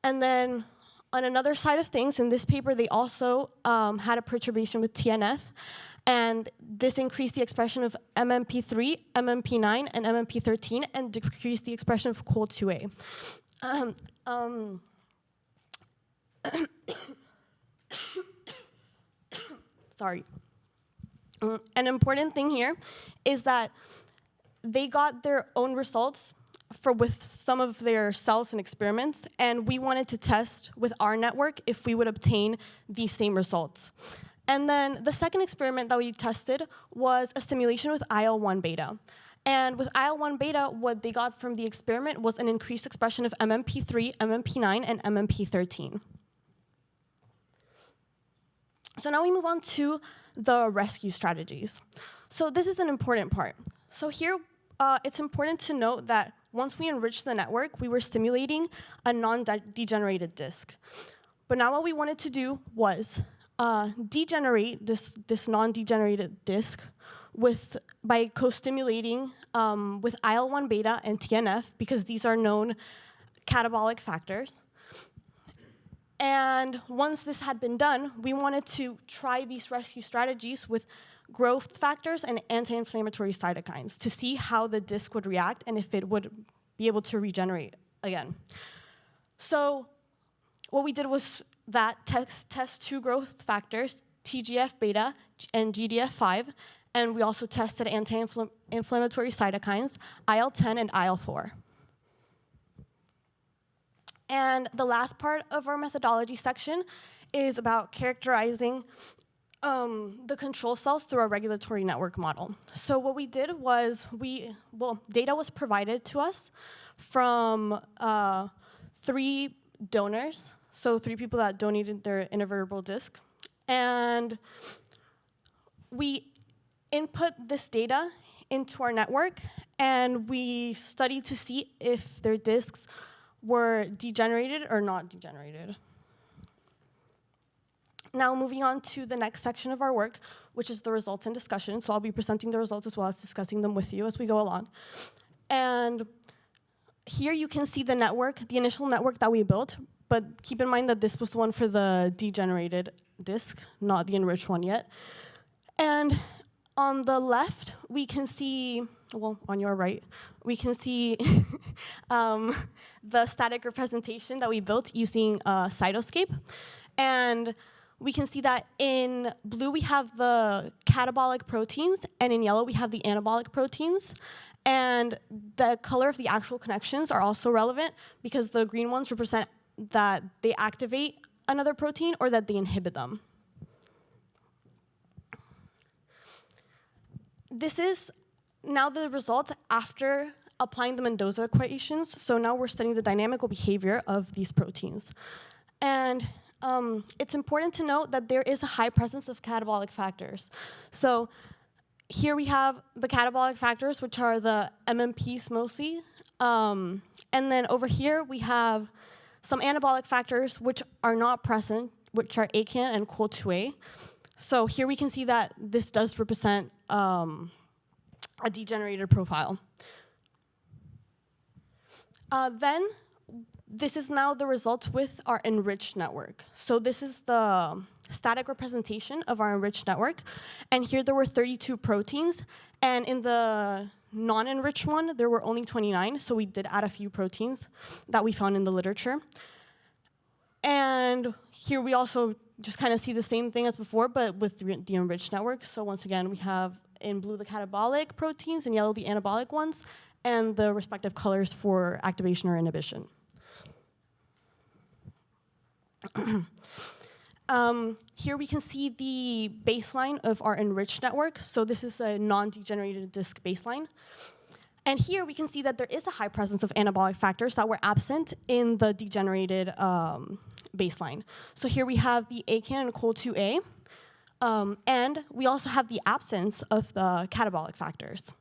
[SPEAKER 12] And then on another side of things, in this paper, they also had a perturbation with TNF, and this increased the expression of MMP3, MMP9, and MMP13, and decreased the expression of COL2A. Sorry. An important thing here is that they got their own results with some of their cells and experiments, and we wanted to test with our network if we would obtain these same results. And then the second experiment that we tested was a stimulation with IL-1 beta. And with IL-1 beta, what they got from the experiment was an increased expression of MMP3, MMP9, and MMP13. So now we move on to the rescue strategies. So this is an important part. So here, it's important to note that once we enriched the network, we were stimulating a non-degenerated disk. But now what we wanted to do was degenerate this non-degenerated disk by co-stimulating with IL-1 beta and TNF, because these are known catabolic factors. And once this had been done, we wanted to try these rescue strategies with growth factors and anti-inflammatory cytokines to see how the disk would react and if it would be able to regenerate again. So what we did was that test 2 growth factors, TGF-beta and GDF5, and we also tested anti-inflammatory cytokines, IL-10 and IL-4. And the last part of our methodology section is about characterizing the control cells through our regulatory network model. So what we did was data was provided to us from 3 donors, so 3 people that donated their intravertebral disc. And we input this data into our network, and we studied to see if their discs were degenerated or not degenerated. Now moving on to the next section of our work, which is the results and discussion. So I'll be presenting the results as well as discussing them with you as we go along. And here you can see the network, the initial network that we built, but keep in mind that this was the one for the degenerated disk, not the enriched one yet. And on the left, we can see, well, on your right, we can see the static representation that we built using Cytoscape. And we can see that in blue, we have the catabolic proteins, and in yellow, we have the anabolic proteins. And the color of the actual connections are also relevant because the green ones represent that they activate another protein or that they inhibit them. This is now the result after applying the Mendoza equations. So now we're studying the dynamical behavior of these proteins. And it's important to note that there is a high presence of catabolic factors. So here we have the catabolic factors, which are the MMPs mostly. And then over here, we have some anabolic factors which are not present, which are ACAN and COL2A. So here we can see that this does represent a degenerated profile. Then this is now the results with our enriched network. So this is the static representation of our enriched network. And here there were 32 proteins. And in the non-enriched one, there were only 29. So we did add a few proteins that we found in the literature. And here we also just kind of see the same thing as before, but with the enriched network. So once again, we have in blue the catabolic proteins, in yellow the anabolic ones, and the respective colors for activation or inhibition. Here we can see the baseline of our enriched network. So this is a non-degenerated disk baseline. And here we can see that there is a high presence of anabolic factors that were absent in the degenerated baseline. So here we have the ACAN and COL2A, and we also have the absence of the catabolic factors.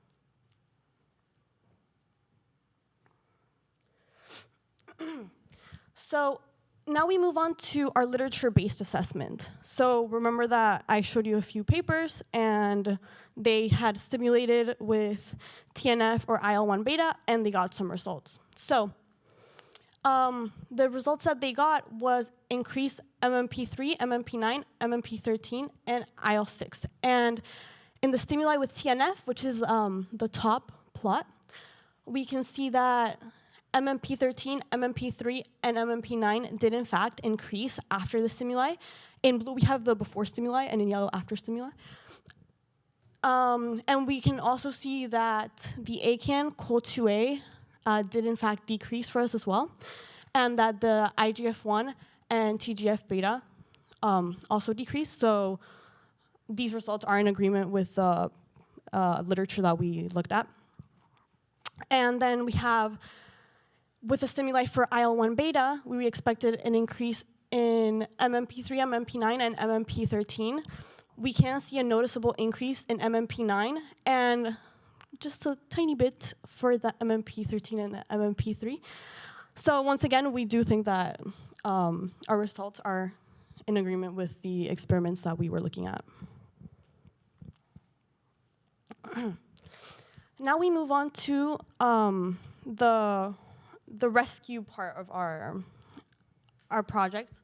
[SPEAKER 12] So now we move on to our literature-based assessment. So remember that I showed you a few papers, and they had stimulated with TNF or IL-1 beta, and they got some results. So the results that they got was increased MMP3, MMP9, MMP13, and IL-6. And in the stimuli with TNF, which is the top plot, we can see that MMP13, MMP3, and MMP9 did in fact increase after the stimuli. In blue, we have the before stimuli, and in yellow, after stimuli. And we can also see that the ACAN, COL2A, did in fact decrease for us as well, and that the IGF-1 and TGF-beta also decreased. So these results are in agreement with the literature that we looked at. And then we have, with the stimuli for IL-1 beta, we expected an increase in MMP3, MMP9, and MMP13. We can see a noticeable increase in MMP9 and just a tiny bit for the MMP13 and the MMP3. So once again, we do think that our results are in agreement with the experiments that we were looking at. Now we move on to the rescue part of our project.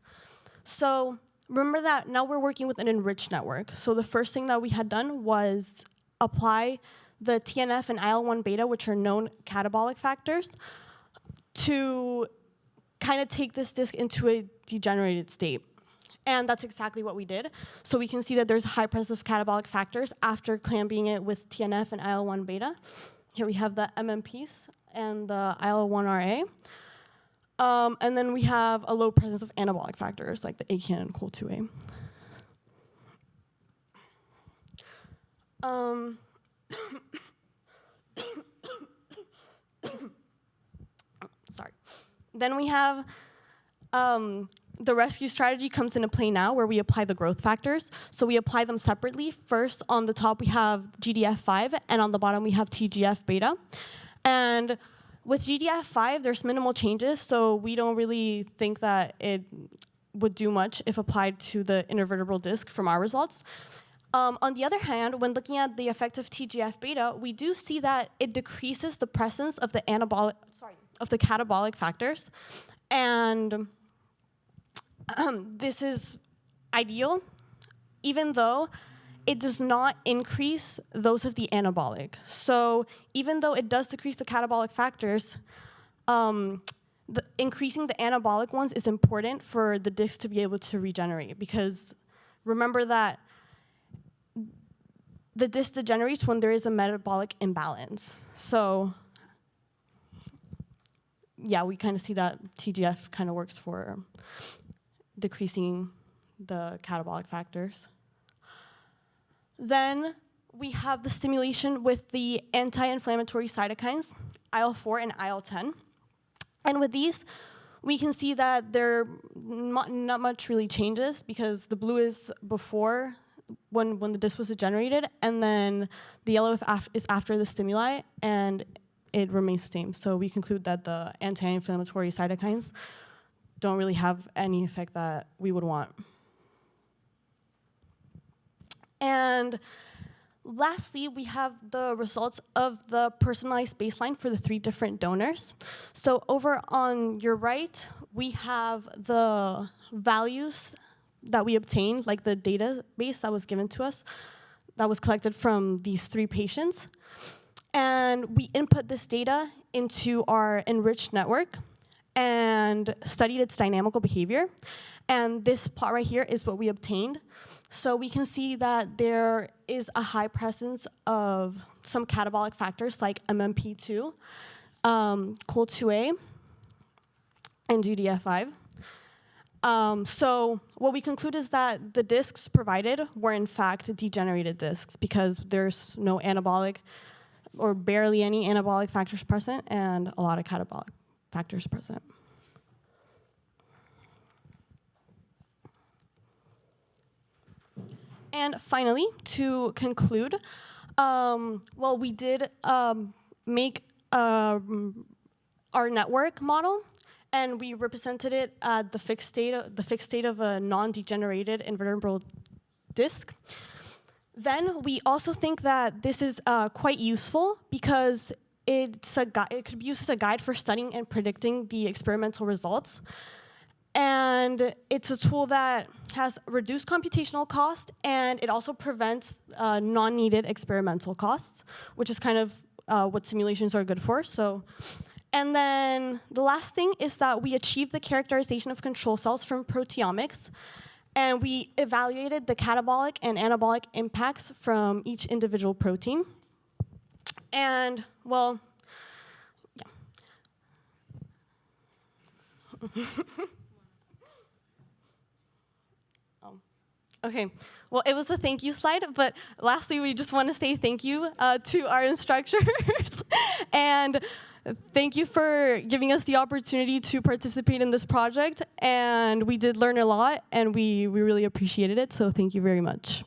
[SPEAKER 12] So remember that now we're working with an enriched network. So the first thing that we had done was apply the TNF and IL-1 beta, which are known catabolic factors, to kind of take this disc into a degenerated state. And that's exactly what we did. So we can see that there's a high presence of catabolic factors after clamping it with TNF and IL-1 beta. Here we have the MMPs and the IL-1RA. And then we have a low presence of anabolic factors like the ACAN and COL2A. Sorry. Then we have the rescue strategy comes into play now where we apply the growth factors. So we apply them separately. First, on the top, we have GDF5, and on the bottom, we have TGF beta. And with GDF5, there's minimal changes, so we don't really think that it would do much if applied to the intervertebral disc from our results. On the other hand, when looking at the effect of TGF beta, we do see that it decreases the presence of the catabolic factors, and this is ideal, even though it does not increase those of the anabolic. So even though it does decrease the catabolic factors, increasing the anabolic ones is important for the disc to be able to regenerate, because remember that the disc degenerates when there is a metabolic imbalance. So yeah, we kind of see that TGF kind of works for decreasing the catabolic factors. Then we have the stimulation with the anti-inflammatory cytokines, IL-4 and IL-10. And with these, we can see that there not much really changes, because the blue is before when the disc was degenerated, and then the yellow is after the stimuli, and it remains the same. So we conclude that the anti-inflammatory cytokines don't really have any effect that we would want. And lastly, we have the results of the personalized baseline for the 3 different donors. So over on your right, we have the values that we obtained, like the database that was given to us, that was collected from these 3 patients. And we input this data into our enriched network and studied its dynamical behavior. And this plot right here is what we obtained. So we can see that there is a high presence of some catabolic factors like MMP2, COL2A, and GDF5. So what we conclude is that the discs provided were in fact degenerated discs, because there's no anabolic or barely any anabolic factors present and a lot of catabolic factors present. And finally, to conclude, well, we did make our network model, and we represented it at the fixed state of a non-degenerated invertebral disc. Then we also think that this is quite useful, because it could be used as a guide for studying and predicting the experimental results. And it's a tool that has reduced computational cost, and it also prevents non-needed experimental costs, which is kind of what simulations are good for. So, and then the last thing is that we achieved the characterization of control cells from proteomics, and we evaluated the catabolic and anabolic impacts from each individual protein. And, well, yeah. Okay, well, it was a thank you slide, but lastly, we just want to say thank you to our instructors. And And thank you for giving us the opportunity to participate in this project. And we did learn a lot, and we really appreciated it. So thank you very much.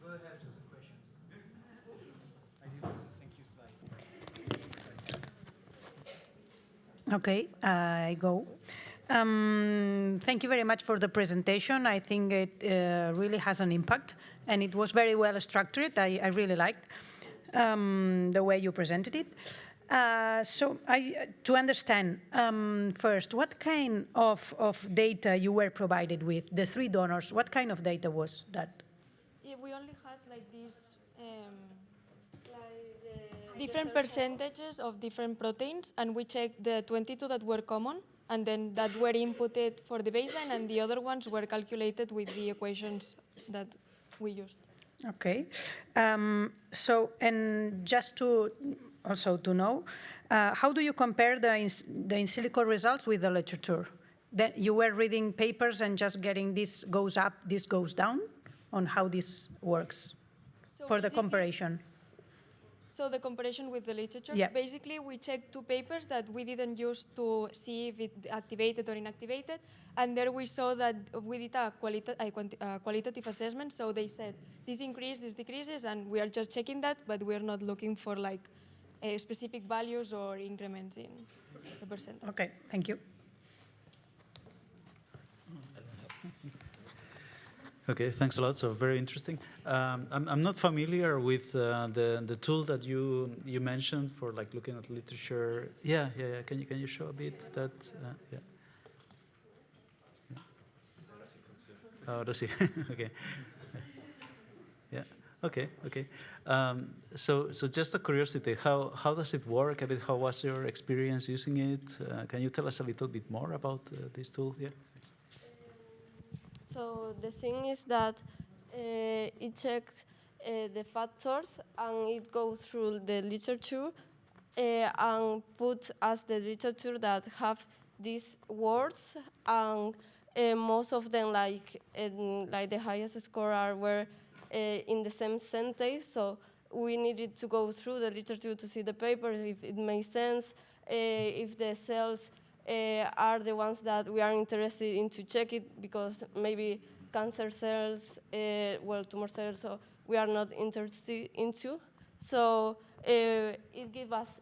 [SPEAKER 7] Go ahead with some questions. I did also thank you slide.
[SPEAKER 9] Okay, I go. Thank you very much for the presentation. I think it really has an impact, and it was very well structured. I really liked the way you presented it. So to understand, first, what kind of data you were provided with? The 3 donors, what kind of data was that?
[SPEAKER 13] Yeah, we only had like these different percentages of different proteins, and we checked the 22 that were common, and then that were inputted for the baseline, and the other ones were calculated with the equations that we used.
[SPEAKER 9] Okay. So, and just to also to know, how do you compare the in silico results with the literature? That you were reading papers and just getting this goes up, this goes down, on how this works for the comparison?
[SPEAKER 13] So the comparison with the literature,
[SPEAKER 9] yeah.
[SPEAKER 13] Basically we checked 2 papers that we didn't use to see if it activated or inactivated, and there we saw that we did a qualitative assessment, so they said this increases, this decreases, and we are just checking that, but we are not looking for like specific values or increments in the percentage.
[SPEAKER 9] Okay, thank you.
[SPEAKER 11] Okay, thanks a lot. So very interesting. I'm not familiar with the tool that you mentioned for like looking at literature. Yeah. Can you show a bit that? Yeah. Oh, does he? Okay. Yeah. Okay. So just a curiosity, how does it work? A bit. How was your experience using it? Can you tell us a little bit more about this tool? Yeah.
[SPEAKER 14] So the thing is that it checks the factors, and it goes through the literature and put as the literature that have these words, and most of them like the highest score were in the same sentence. So we needed to go through the literature to see the paper if it makes sense, if the cells are the ones that we are interested in to check it, because maybe cancer cells, tumor cells, so we are not interested into. So it gives us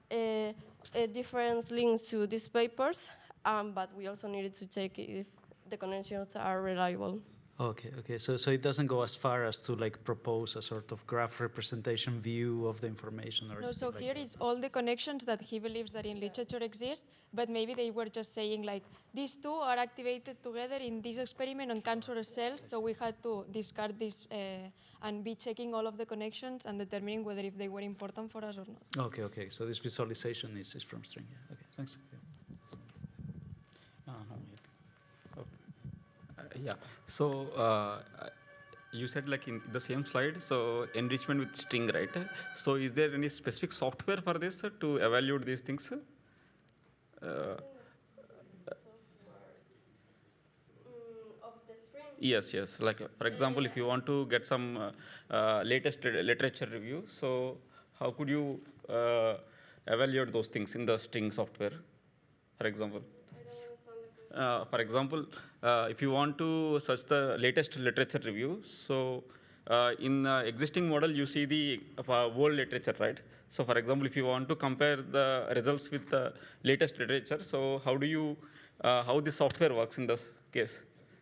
[SPEAKER 14] different links to these papers, but we also needed to check if the connections are reliable.
[SPEAKER 11] Okay. So it doesn't go as far as to like propose a sort of graph representation view of the information, or
[SPEAKER 13] no. So
[SPEAKER 11] like
[SPEAKER 13] here is all the connections that he believes that in literature exist, but maybe they were just saying like these 2 are activated together in this experiment on cancer cells. So we had to discard this and be checking all of the connections and determining whether if they were important for us or not.
[SPEAKER 11] Okay. So this visualization is from string. Yeah. Okay. Thanks.
[SPEAKER 8] Yeah. So you said like in the same slide, so enrichment with string, right? So is there any specific software for this to evaluate these things?
[SPEAKER 14] Of the string?
[SPEAKER 8] Yes. Like for example, if you want to get some latest literature review, so how could you evaluate those things in the string software, for example? For example, if you want to search the latest literature review, so in the existing model, you see the world literature, right? So for example, if you want to compare the results with the latest literature, so how do you, how the software works in this case?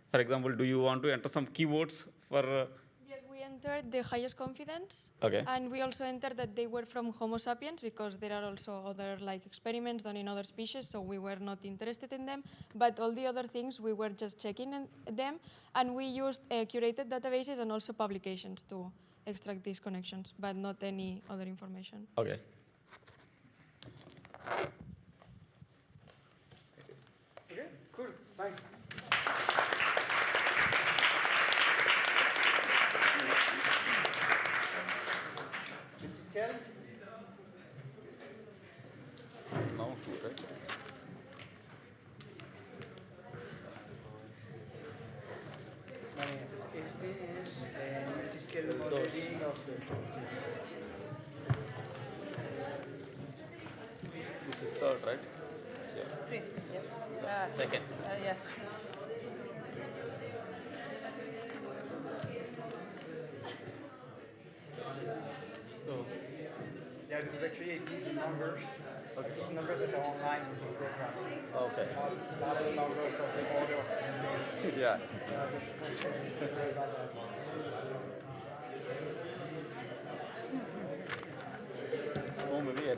[SPEAKER 8] For example, do you want to enter some keywords for
[SPEAKER 13] Yes, we entered the highest confidence,
[SPEAKER 8] okay.
[SPEAKER 13] And we also entered that they were from Homo sapiens, because there are also other like experiments done in other species, so we were not interested in them. But all the other things, we were just checking them, and we used curated databases and also publications to extract these connections, but not any other information.
[SPEAKER 8] Okay.
[SPEAKER 7] Okay, cool, thanks. Scale?
[SPEAKER 8] Now, right?
[SPEAKER 7] Vale, entonces este es multiscale modeling of the...
[SPEAKER 8] This is third, right? Yeah.
[SPEAKER 15] Three, yes.
[SPEAKER 8] Second.
[SPEAKER 15] Yes.
[SPEAKER 7] So, yeah, because actually it uses numbers. Okay. These numbers that are online with the program.
[SPEAKER 8] Okay.
[SPEAKER 7] Not the numbers of the order of termination.
[SPEAKER 8] Yeah.
[SPEAKER 7] That's confusing. Sorry about that.
[SPEAKER 8] So maybe at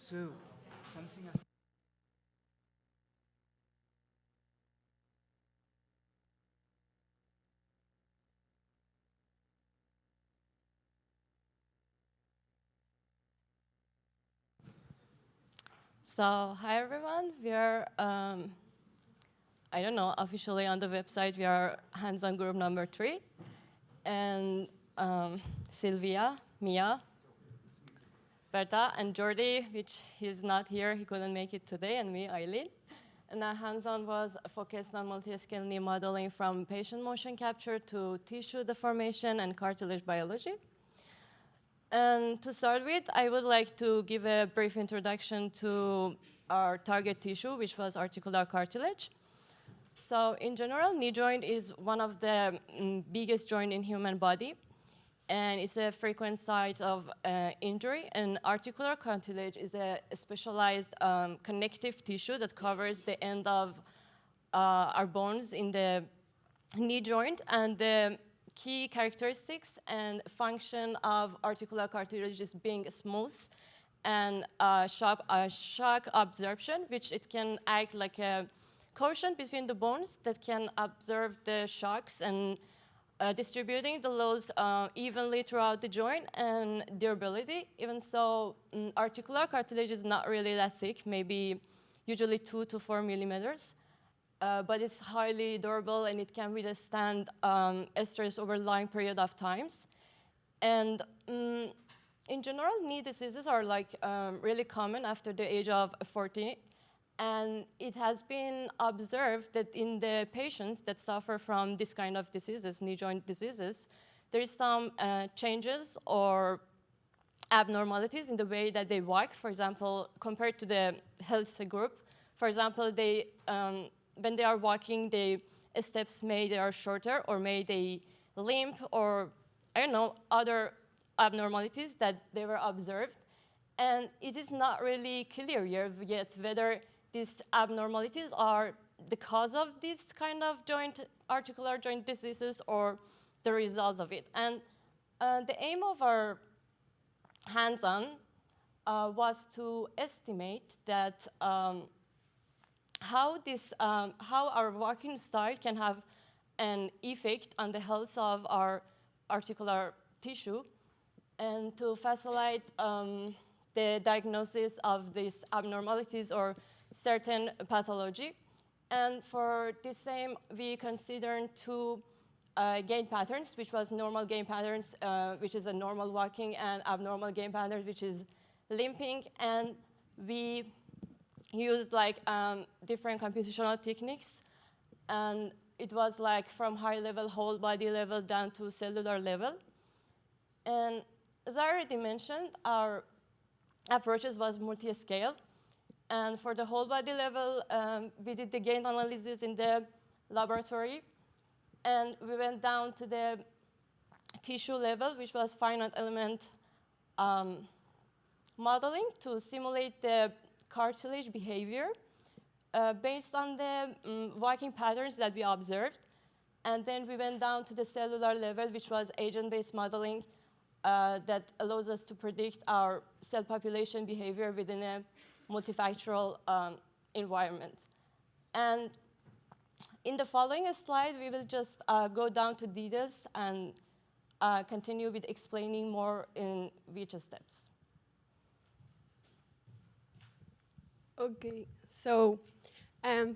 [SPEAKER 7] So, something else.
[SPEAKER 15] So, hi everyone. We are, I don't know, officially on the website, we are hands-on group number 3. And Sylvia, Mia, Berta, and Jordi, which he's not here, he couldn't make it today, and me, Eileen. And our hands-on was focused on multi-scale knee modeling from patient motion capture to tissue deformation and cartilage biology. And to start with, I would like to give a brief introduction to our target tissue, which was articular cartilage. So in general, knee joint is one of the biggest joint in human body, and it's a frequent site of injury. And articular cartilage is a specialized connective tissue that covers the end of our bones in the knee joint. And the key characteristics and function of articular cartilage is being smooth and shock absorption, which it can act like a cushion between the bones that can absorb the shocks and distributing the loads evenly throughout the joint, and durability. Even so, articular cartilage is not really that thick, maybe usually 2 to 4 millimeters. But it's highly durable and it can withstand stress over a long period of times. And in general, knee diseases are like really common after the age of 40. And it has been observed that in the patients that suffer from this kind of diseases, knee joint diseases, there is some changes or abnormalities in the way that they walk. For example, compared to the healthy group, for example, they when they are walking, the steps they are shorter, or they limp, or I don't know, other abnormalities that they were observed. And it is not really clear yet whether these abnormalities are the cause of this kind of articular joint diseases or the result of it. And the aim of our hands-on was to estimate that how our walking style can have an effect on the health of our articular tissue, and to facilitate the diagnosis of these abnormalities or certain pathology. And for this same, we considered two gain patterns, which was normal gain patterns, which is a normal walking, and abnormal gain patterns, which is limping. And we used like different computational techniques. And it was like from high level, whole body level down to cellular level. And as I already mentioned, our approaches was multi-scale. And for the whole body level, we did the gain analysis in the laboratory. And we went down to the tissue level, which was finite element modeling to simulate the cartilage behavior based on the walking patterns that we observed. And then we went down to the cellular level, which was agent-based modeling that allows us to predict our cell population behavior within a multifactorial environment. And in the following slide, we will just go down to details and continue with explaining more in which steps.
[SPEAKER 16] Okay, so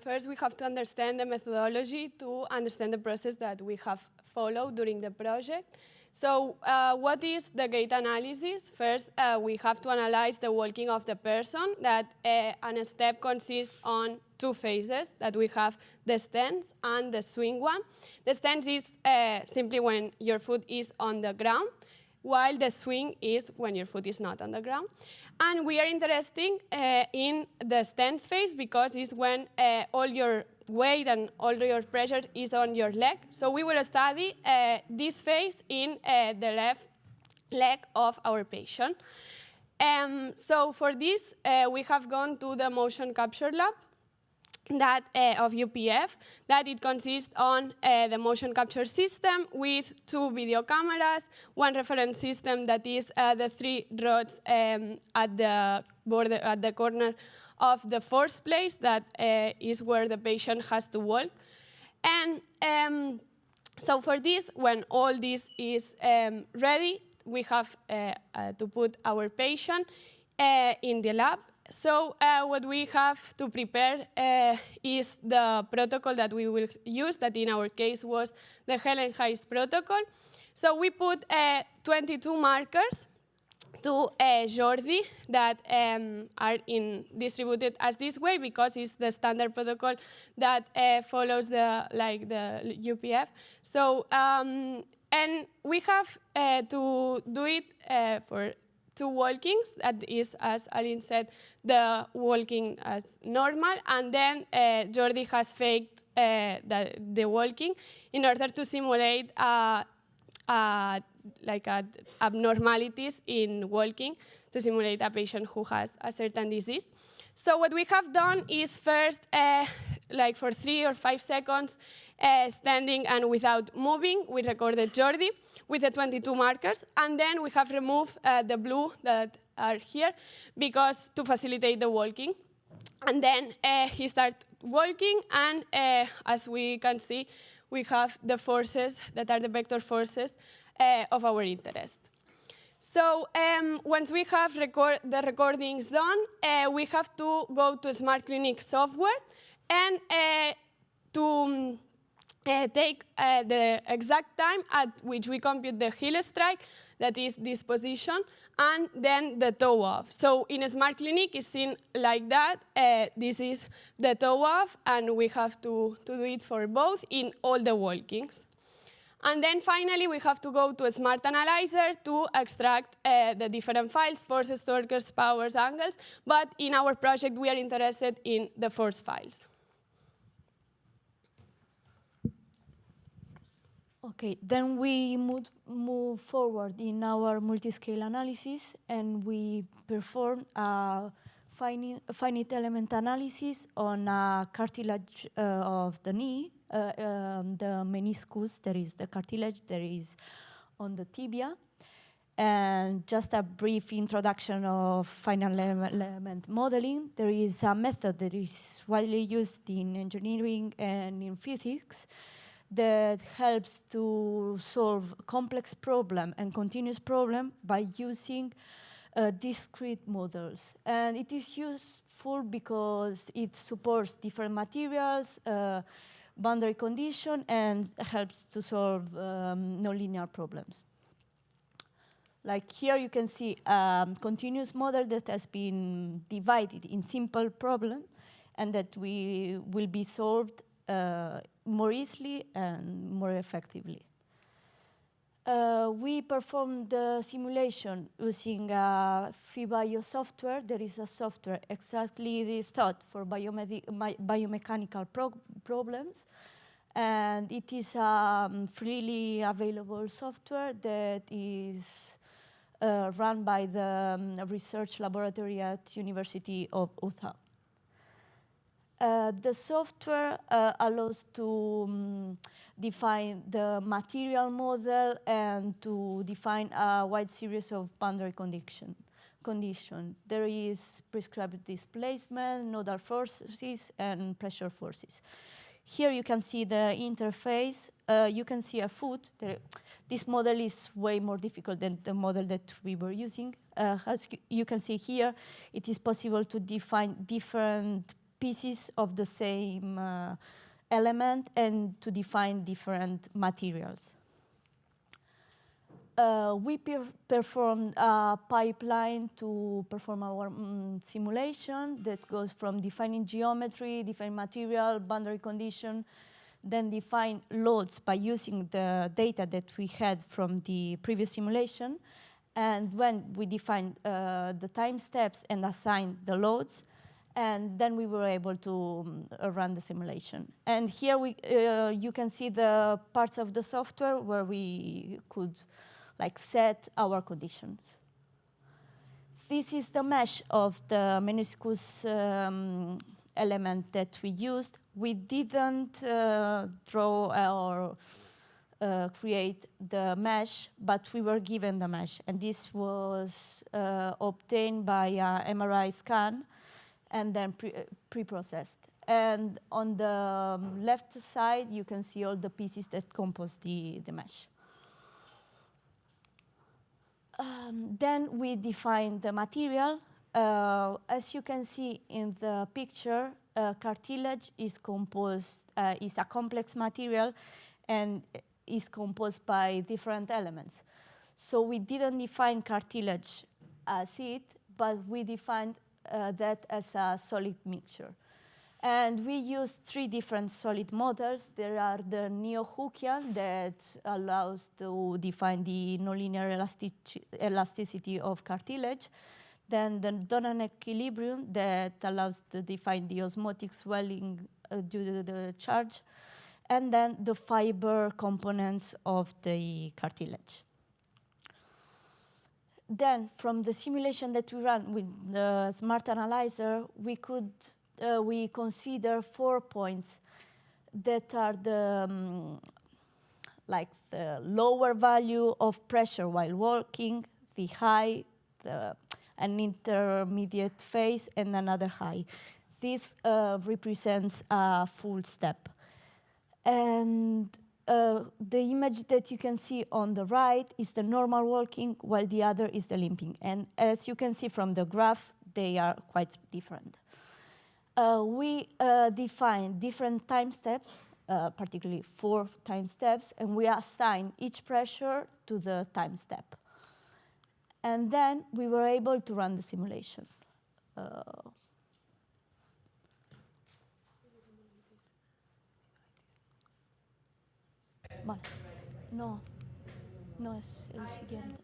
[SPEAKER 16] first we have to understand the methodology to understand the process that we have followed during the project. So what is the gait analysis? First, we have to analyze the walking of the person, that a step consists on two phases, that we have the stance and the swing one. The stance is simply when your foot is on the ground, while the swing is when your foot is not on the ground. And we are interested in the stance phase because it's when all your weight and all your pressure is on your leg. So we will study this phase in the left leg of our patient. So for this, we have gone to the motion capture lab that of UPF, that it consists on the motion capture system with two video cameras, one reference system that is the three rods at the border, at the corner of the fourth place, that is where the patient has to walk. And so for this, when all this is ready, we have to put our patient in the lab. So what we have to prepare is the protocol that we will use, that in our case was the Helen-Hayes protocol. So we put 22 markers to Jordi that are distributed as this way because it's the standard protocol that follows the UPF. So and we have to do it for two walkings, that is, as Aline said, the walking as normal, and then Jordi has faked the walking in order to simulate abnormalities in walking, to simulate a patient who has a certain disease. So what we have done is first, like for 3 or 5 seconds, standing and without moving, we recorded Jordi with the 22 markers, and then we have removed the blue that are here because to facilitate the walking. And then he started walking, and as we can see, we have the forces that are the vector forces of our interest. So once we have the recordings done, we have to go to Smart Clinic software and to take the exact time at which we compute the heel strike, that is this position, and then the toe off. So in a Smart Clinic, it's seen like that. This is the toe off, and we have to do it for both in all the walkings. And then finally, we have to go to a Smart Analyzer to extract the different files, forces, torques, powers, angles. But in our project, we are interested in the force files.
[SPEAKER 17] Okay, then we move forward in our multi-scale analysis, and we perform a finite element analysis on a cartilage of the knee, the meniscus. There is the cartilage, there is on the tibia. And just a brief introduction of finite element modeling. There is a method that is widely used in engineering and in physics that helps to solve complex problem and continuous problem by using discrete models. And it is useful because it supports different materials, boundary condition, and helps to solve nonlinear problems. Like here you can see a continuous model that has been divided in simple problem and that will be solved more easily and more effectively. We performed the simulation using FIBio software. There is a software exactly thought for biomechanical problems. And it is a freely available software that is run by the research laboratory at University of Utah. The software allows to define the material model and to define a wide series of boundary condition. There is prescribed displacement, nodal forces, and pressure forces. Here you can see the interface. You can see a foot. This model is way more difficult than the model that we were using. As you can see here, it is possible to define different pieces of the same element and to define different materials. We performed a pipeline to perform our simulation that goes from defining geometry, define material, boundary condition, then define loads by using the data that we had from the previous simulation. And when we defined the time steps and assigned the loads, and then we were able to run the simulation. And here you can see the parts of the software where we could set our conditions. This is the mesh of the meniscus element that we used. We didn't draw or create the mesh, but we were given the mesh. And this was obtained by an MRI scan and then pre-processed. And on the left side, you can see all the pieces that compose the mesh. Then we define the material. As you can see in the picture, cartilage is a complex material and is composed by different elements. So we didn't define cartilage as it, but we defined that as a solid mixture. And we used 3 different solid models. There are the neo-Hookean that allows to define the nonlinear elasticity of cartilage. Then the Donan equilibrium that allows to define the osmotic swelling due to the charge. And then the fiber components of the cartilage. Then from the simulation that we ran with the smart analyzer, we consider 4 points that are the lower value of pressure while walking, the high, an intermediate phase, and another high. This represents a full step. And the image that you can see on the right is the normal walking, while the other is the limping. And as you can see from the graph, they are quite different. We define different time steps, particularly 4 time steps, and we assign each pressure to the time step. And then we were able to run the simulation. No, es el siguiente.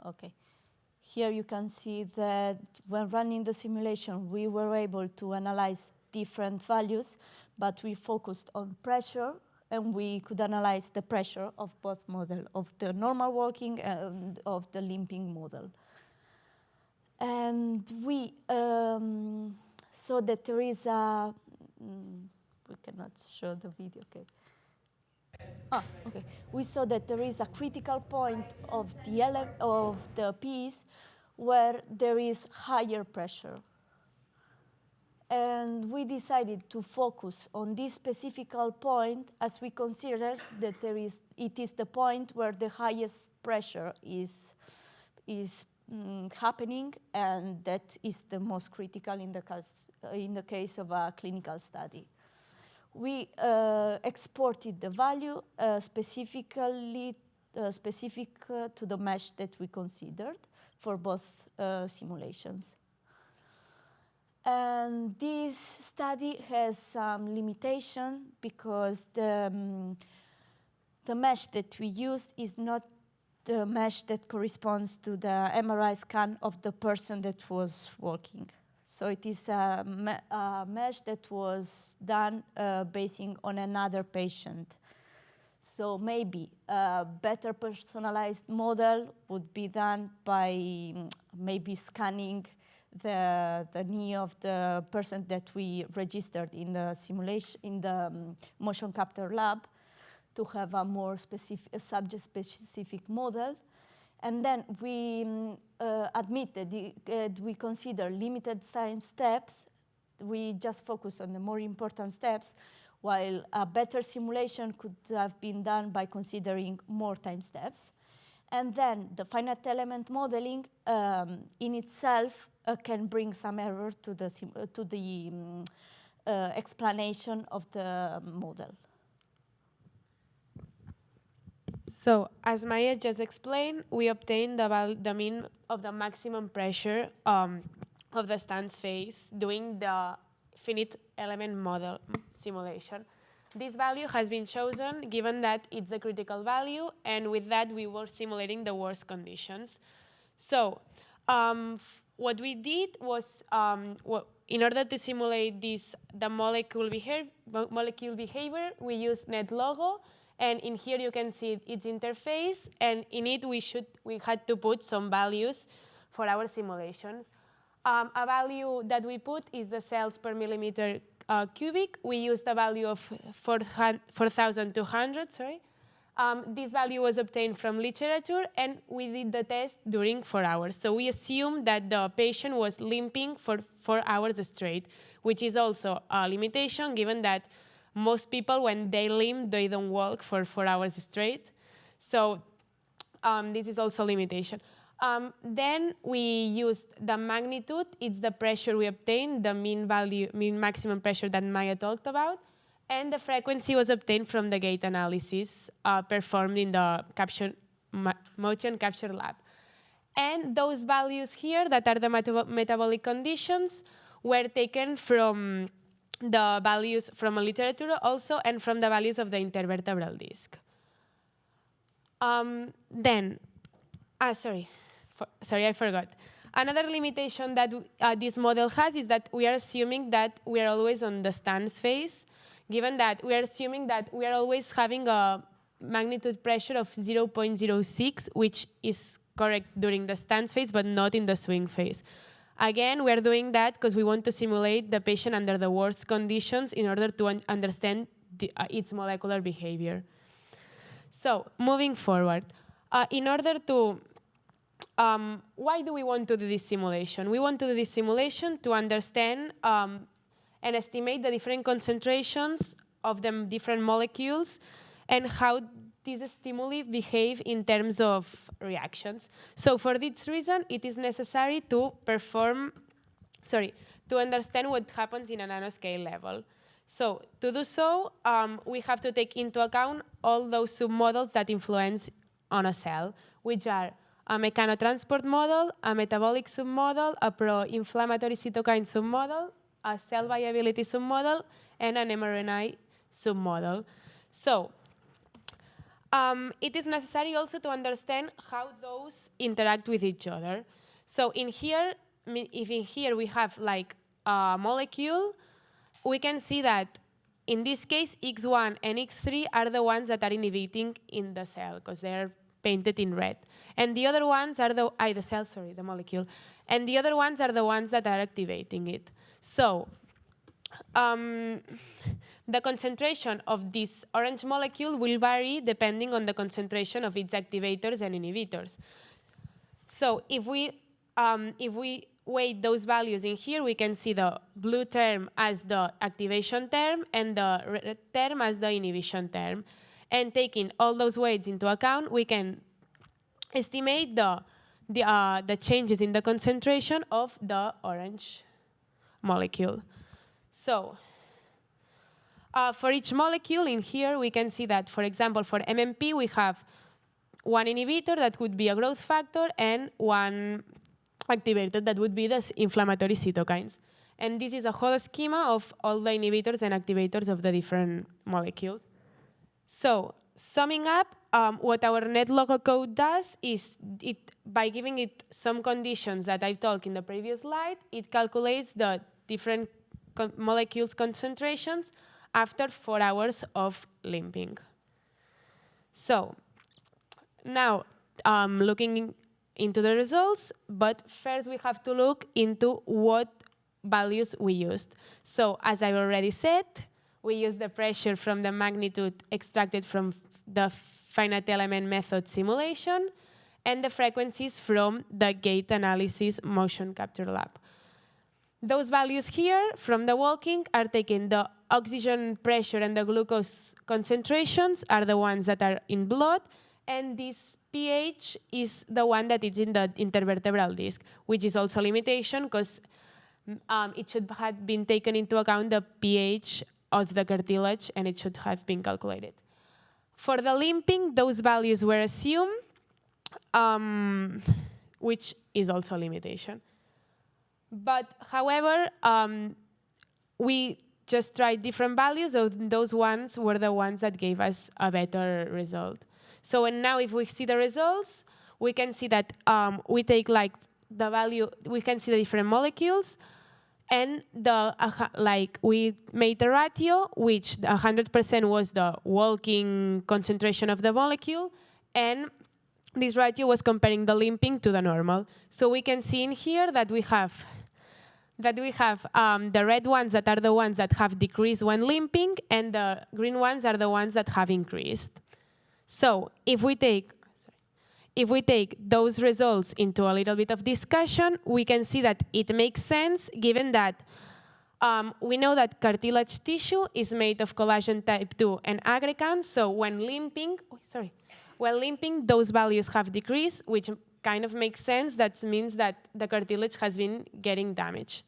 [SPEAKER 17] Okay. here you can see that when running the simulation, we were able to analyze different values, but we focused on pressure, and we could analyze the pressure of both model, of the normal walking and of the limping model. And we saw that there is a, we cannot show the video, okay. Okay. We saw that there is a critical point of the piece where there is higher pressure. And we decided to focus on this specific point as we consider that it is the point where the highest pressure is happening, and that is the most critical in the case of a clinical study. We exported the value specific to the mesh that we considered for both simulations. And this study has some limitation because the mesh that we used is not the mesh that corresponds to the MRI scan of the person that was walking. So it is a mesh that was done basing on another patient. So maybe a better personalized model would be done by maybe scanning the knee of the person that we registered in the simulation, in the motion capture lab, to have a more specific, subject-specific model. And then we admit that we consider limited time steps. We just focus on the more important steps, while a better simulation could have been done by considering more time steps. And then the finite element modeling in itself can bring some error to the explanation of the model.
[SPEAKER 16] So, as Maya just explained, we obtained the mean of the maximum pressure of the stance phase doing the finite element model simulation. This value has been chosen given that it's the critical value, and with that we were simulating the worst conditions. So, what we did was, in order to simulate the molecule behavior, we used NetLogo. And in here you can see its interface, and in it we had to put some values for our simulation. A value that we put is the cells per millimeter cubic. We used a value of 4,200, sorry. This value was obtained from literature, and we did the test during 4 hours. So we assumed that the patient was limping for 4 hours straight, which is also a limitation given that most people, when they limp, they don't walk for 4 hours straight. So this is also a limitation. Then we used the magnitude. It's the pressure we obtained, the mean maximum pressure that Maya talked about. And the frequency was obtained from the gait analysis performed in the motion capture lab. And those values here that are the metabolic conditions were taken from the values from a literature also, and from the values of the intervertebral disc. Sorry, I forgot. Another limitation that this model has is that we are assuming that we are always on the stance phase, given that we are assuming that we are always having a magnitude pressure of 0.06, which is correct during the stance phase, but not in the swing phase. Again, we are doing that because we want to simulate the patient under the worst conditions in order to understand its molecular behavior. So, moving forward, in order to, why do we want to do this simulation? We want to do this simulation to understand and estimate the different concentrations of the different molecules and how these stimuli behave in terms of reactions. So for this reason, it is necessary to understand what happens in a nanoscale level. So to do so, we have to take into account all those submodels that influence on a cell, which are a mechanotransport model, a metabolic submodel, a pro-inflammatory cytokine submodel, a cell viability submodel, and an mRNA submodel. So it is necessary also to understand how those interact with each other.
[SPEAKER 18] So in here, if in here we have like a molecule, we can see that in this case, X1 and X3 are the ones that are inhibiting in the cell because they're painted in red. And the other ones are the molecule. And the other ones are the ones that are activating it. So the concentration of this orange molecule will vary depending on the concentration of its activators and inhibitors. So if we weight those values in here, we can see the blue term as the activation term and the red term as the inhibition term. And taking all those weights into account, we can estimate the changes in the concentration of the orange molecule. So for each molecule in here, we can see that, for example, for MMP, we have one inhibitor that would be a growth factor and one activator that would be the inflammatory cytokines. And this is a whole schema of all the inhibitors and activators of the different molecules. So summing up, what our NetLogo code does is, by giving it some conditions that I've talked in the previous slide, it calculates the different molecules concentrations after 4 hours of limping. So now looking into the results, but first we have to look into what values we used. So as I already said, we used the pressure from the magnitude extracted from the finite element method simulation and the frequencies from the gate analysis motion capture lab. Those values here from the walking are taking the oxygen pressure and the glucose concentrations are the ones that are in blood, and this pH is the one that is in the intervertebral disc, which is also a limitation because it should have been taken into account the pH of the cartilage and it should have been calculated. For the limping, those values were assumed, which is also a limitation. But however, we just tried different values, so those ones were the ones that gave us a better result. So and now if we see the results, we can see that we take like the value, we can see the different molecules, and we made a ratio, which 100% was the walking concentration of the molecule, and this ratio was comparing the limping to the normal. So we can see in here that we have the red ones that are the ones that have decreased when limping, and the green ones are the ones that have increased. So if we take those results into a little bit of discussion, we can see that it makes sense given that we know that cartilage tissue is made of collagen type 2 and aggregans, so when limping, those values have decreased, which kind of makes sense. That means that the cartilage has been getting damaged.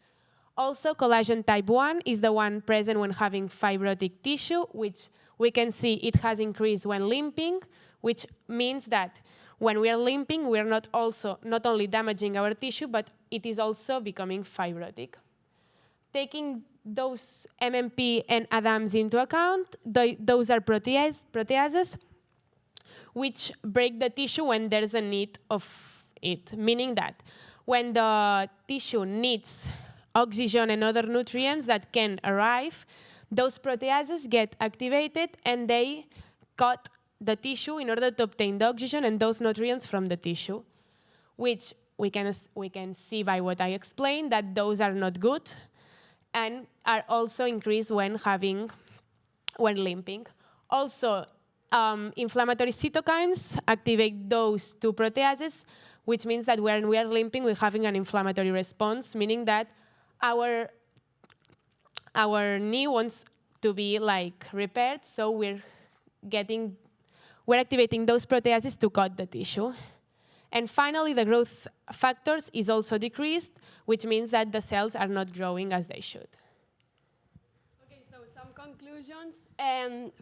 [SPEAKER 18] Also, collagen type 1 is the one present when having fibrotic tissue, which we can see it has increased when limping, which means that when we are limping, we are not only damaging our tissue, but it is also becoming fibrotic. Taking those MMP and ADAMs into account, those are proteases, which break the tissue when there's a need of it, meaning that when the tissue needs oxygen and other nutrients that can arrive, those proteases get activated and they cut the tissue in order to obtain the oxygen and those nutrients from the tissue, which we can see by what I explained that those are not good and are also increased when limping. Also, inflammatory cytokines activate those two proteases, which means that when we are limping, we're having an inflammatory response, meaning that our knee wants to be like repaired, so we're activating those proteases to cut the tissue. And finally, the growth factors is also decreased, which means that the cells are not growing as they should.
[SPEAKER 16] Okay, so some conclusions.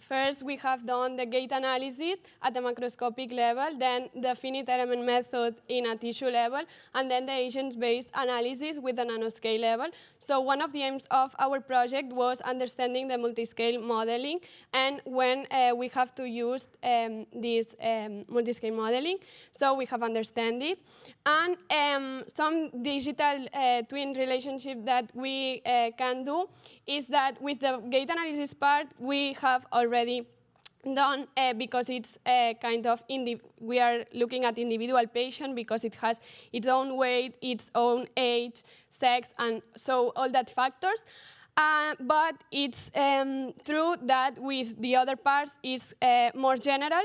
[SPEAKER 16] First, we have done the gate analysis at the macroscopic level, then the finite element method in a tissue level, and then the agents-based analysis with the nanoscale level. So one of the aims of our project was understanding the multiscale modeling, and when we have to use this multiscale modeling, so we have understand it. And some digital twin relationship that we can do is that with the gate analysis part, we have already done because it's kind of, we are looking at individual patient because it has its own weight, its own age, sex, and so all that factors. But it's true that with the other parts is more general.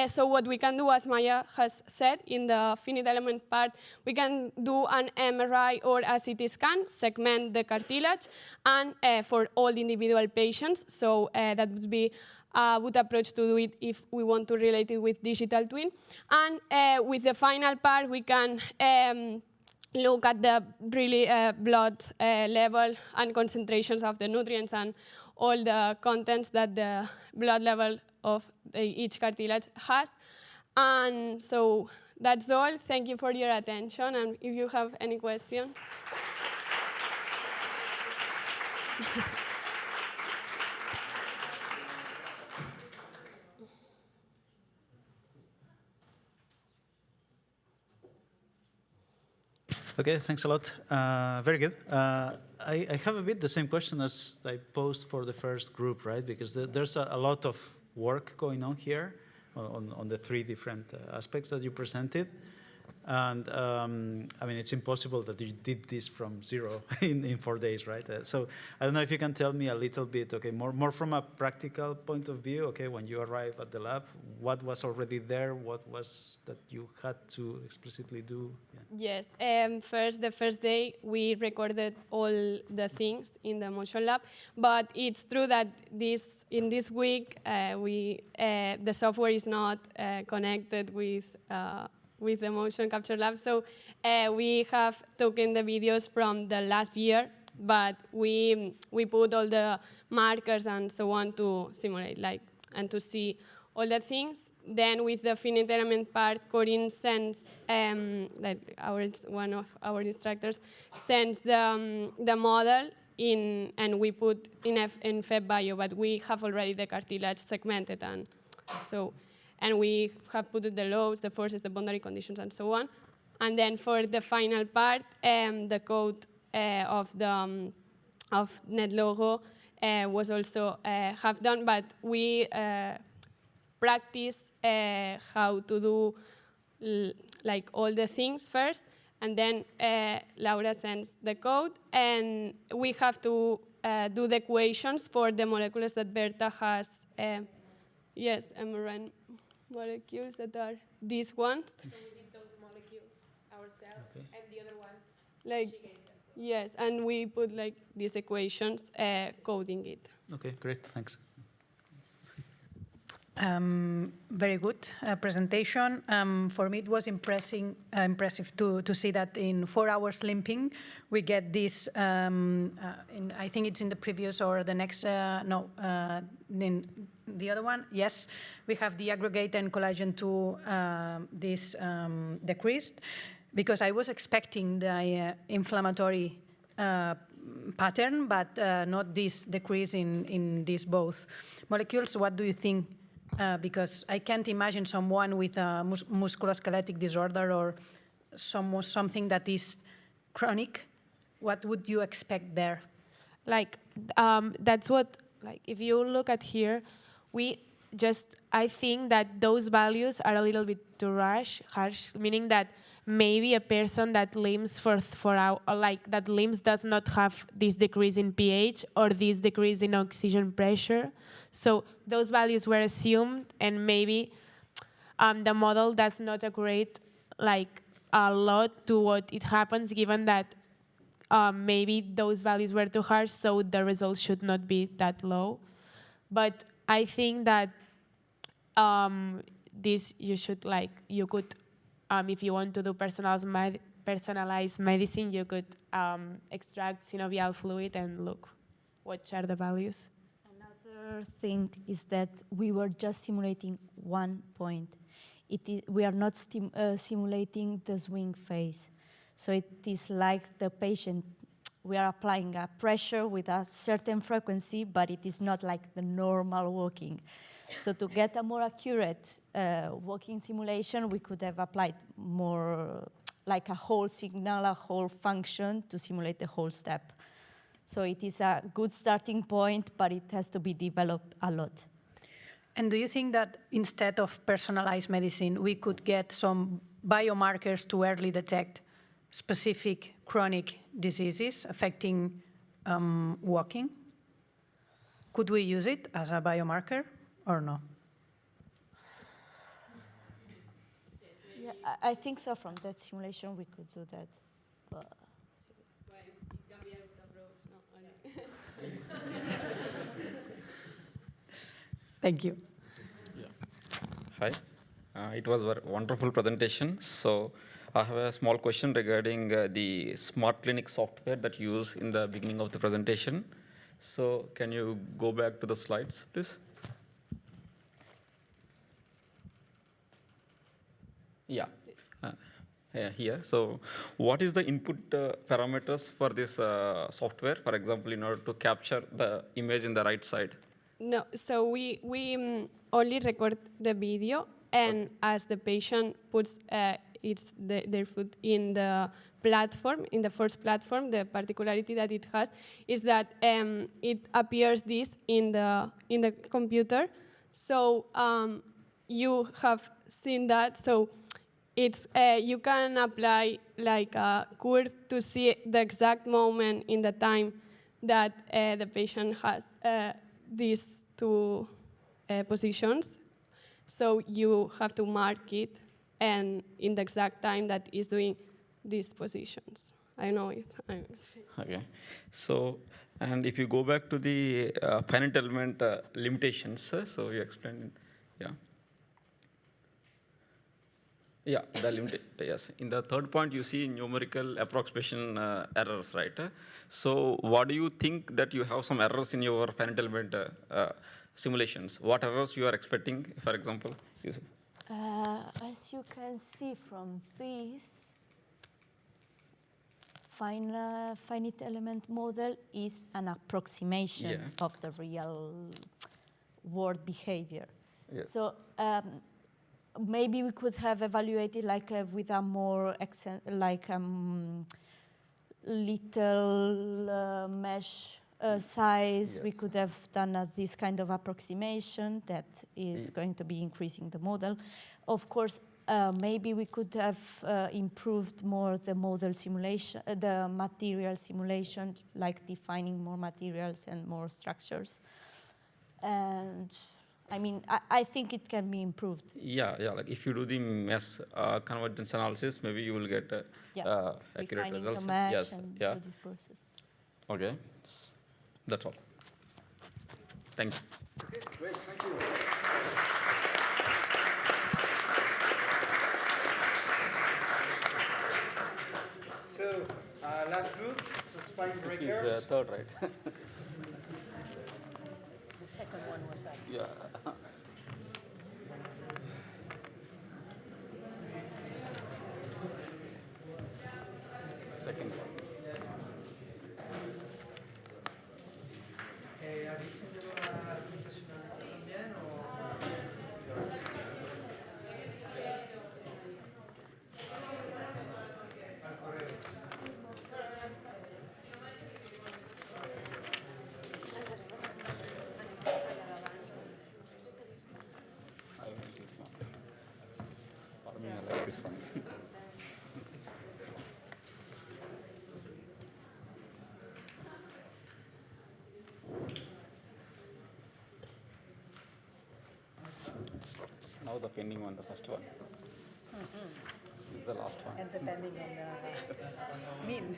[SPEAKER 16] So what we can do, as Maya has said, in the finite element part, we can do an MRI or a CT scan, segment the cartilage, and for all the individual patients. So that would be a good approach to do it if we want to relate it with digital twin. And with the final part, we can look at the really blood level and concentrations of the nutrients and all the contents that the blood level of each cartilage has. And so that's all. Thank you for your attention. And if you have any questions.
[SPEAKER 11] Okay, thanks a lot. Very good. I have a bit the same question as I posed for the first group, right? Because there's a lot of work going on here on the three different aspects that you presented. And I mean, it's impossible that you did this from zero in 4 days, right? So I don't know if you can tell me a little bit, okay, more from a practical point of view, okay, when you arrive at the lab, what was already there, what was that you had to explicitly do? Yeah.
[SPEAKER 16] Yes, the first day we recorded all the things in the motion lab, but it's true that in this week the software is not connected with the motion capture lab. So we have taken the videos from the last year, but we put all the markers and so on to simulate, and to see all the things. Then with the finite element part, Corinne sends, one of our instructors sends the model and we put in FedBio, but we have already the cartilage segmented, and so. And we have put the loads, the forces, the boundary conditions, and so on. And then for the final part, the code of NetLogo was also half done, but we practice how to do like all the things first, and then Laura sends the code, and we have to do the equations for the molecules that Berta has. Yes, mRNA molecules that are these ones.
[SPEAKER 18] So we did those molecules ourselves,
[SPEAKER 11] okay.
[SPEAKER 18] and the other ones
[SPEAKER 16] like,
[SPEAKER 18] she gave them.
[SPEAKER 16] Yes, and we put like these equations coding it.
[SPEAKER 11] Okay, great, thanks.
[SPEAKER 9] Very good presentation. For me, it was impressive to see that in 4 hours limping, we get this, I think it's in the previous or the next, in the other one, yes, we have the aggregate and collagen to this decreased, because I was expecting the inflammatory pattern, but not this decrease in these both molecules. What do you think? Because I can't imagine someone with a musculoskeletal disorder or something that is chronic. What would you expect there?
[SPEAKER 18] That's what, if you look at here, I think that those values are a little bit too harsh, meaning that maybe a person that limps that limps does not have this decrease in pH or this decrease in oxygen pressure. So those values were assumed, and maybe the model does not accurate a lot to what it happens, given that maybe those values were too harsh, so the results should not be that low. But I think that this you could, if you want to do personalized medicine, you could extract synovial fluid and look what are the values.
[SPEAKER 9] And
[SPEAKER 17] Another thing is that we were just simulating one point. We are not simulating the swing phase. So it is like the patient, we are applying a pressure with a certain frequency, but it is not like the normal walking. So to get a more accurate walking simulation, we could have applied more like a whole signal, a whole function to simulate the whole step. So it is a good starting point, but it has to be developed a lot.
[SPEAKER 9] And do you think that instead of personalized medicine, we could get some biomarkers to early detect specific chronic diseases affecting walking? Could we use it as a biomarker or no?
[SPEAKER 17] Yeah, I think so. From that simulation, we could do that. But
[SPEAKER 9] Thank you.
[SPEAKER 8] Yeah. Hi. It was a wonderful presentation. So I have a small question regarding the smart clinic software that you use in the beginning of the presentation. So can you go back to the slides, please? Yeah. Here. So what is the input parameters for this software, for example, in order to capture the image in the right side?
[SPEAKER 16] No, so we only record the video, and as the patient puts their foot in the platform, in the first platform, the particularity that it has is that it appears this in the computer. So you have seen that. So it's you can apply like a curve to see the exact moment in the time that the patient has these two positions. So you have to mark it and in the exact time that is doing these positions. I don't know if I'm...
[SPEAKER 8] Okay. So, and if you go back to the finite element limitations, so you explained, yeah. Yeah, the limit, yes. In the third point, you see numerical approximation errors, right? So what do you think that you have some errors in your finite element simulations? What errors you are expecting, for example?
[SPEAKER 17] As you can see from this, finite element model is an approximation of the real world behavior. Yes. So maybe we could have evaluated like with a more little mesh size. Yes. We could have done this kind of approximation that is going to be increasing the model. Of course, maybe we could have improved more the model simulation, the material simulation, like defining more materials and more structures. And I mean, I think it can be improved.
[SPEAKER 8] Yeah, like if you do the mesh convergence analysis, maybe you will get accurate results.
[SPEAKER 17] The mesh yes, and all this process.
[SPEAKER 8] Okay, that's all. Thank you.
[SPEAKER 7] Okay, great, thank you. So, last group, so spine breakers.
[SPEAKER 8] This is third, right?
[SPEAKER 9] The second one was that.
[SPEAKER 8] Yeah. Second one.
[SPEAKER 7] Have you seen the computational again, or?
[SPEAKER 8] Now the pending one, the first one. This is the last one.
[SPEAKER 9] And the pending on the mean.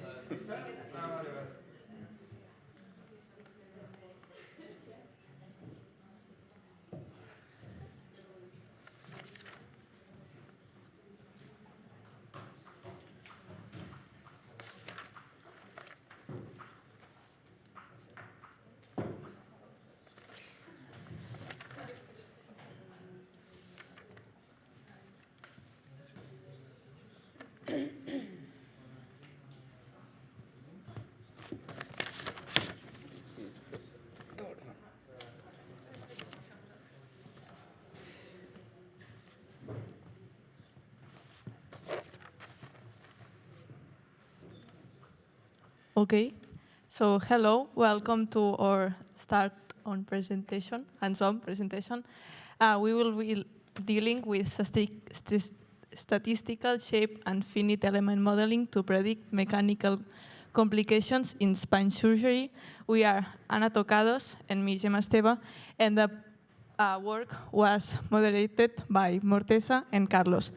[SPEAKER 19] Okay, so hello, welcome to our start on presentation, hands-on presentation. We will be dealing with statistical shape and finite element modeling to predict mechanical complications in spine surgery. We are Ana Tocados and me, Gemma Esteva, and the work was moderated by Morteza and Carlos.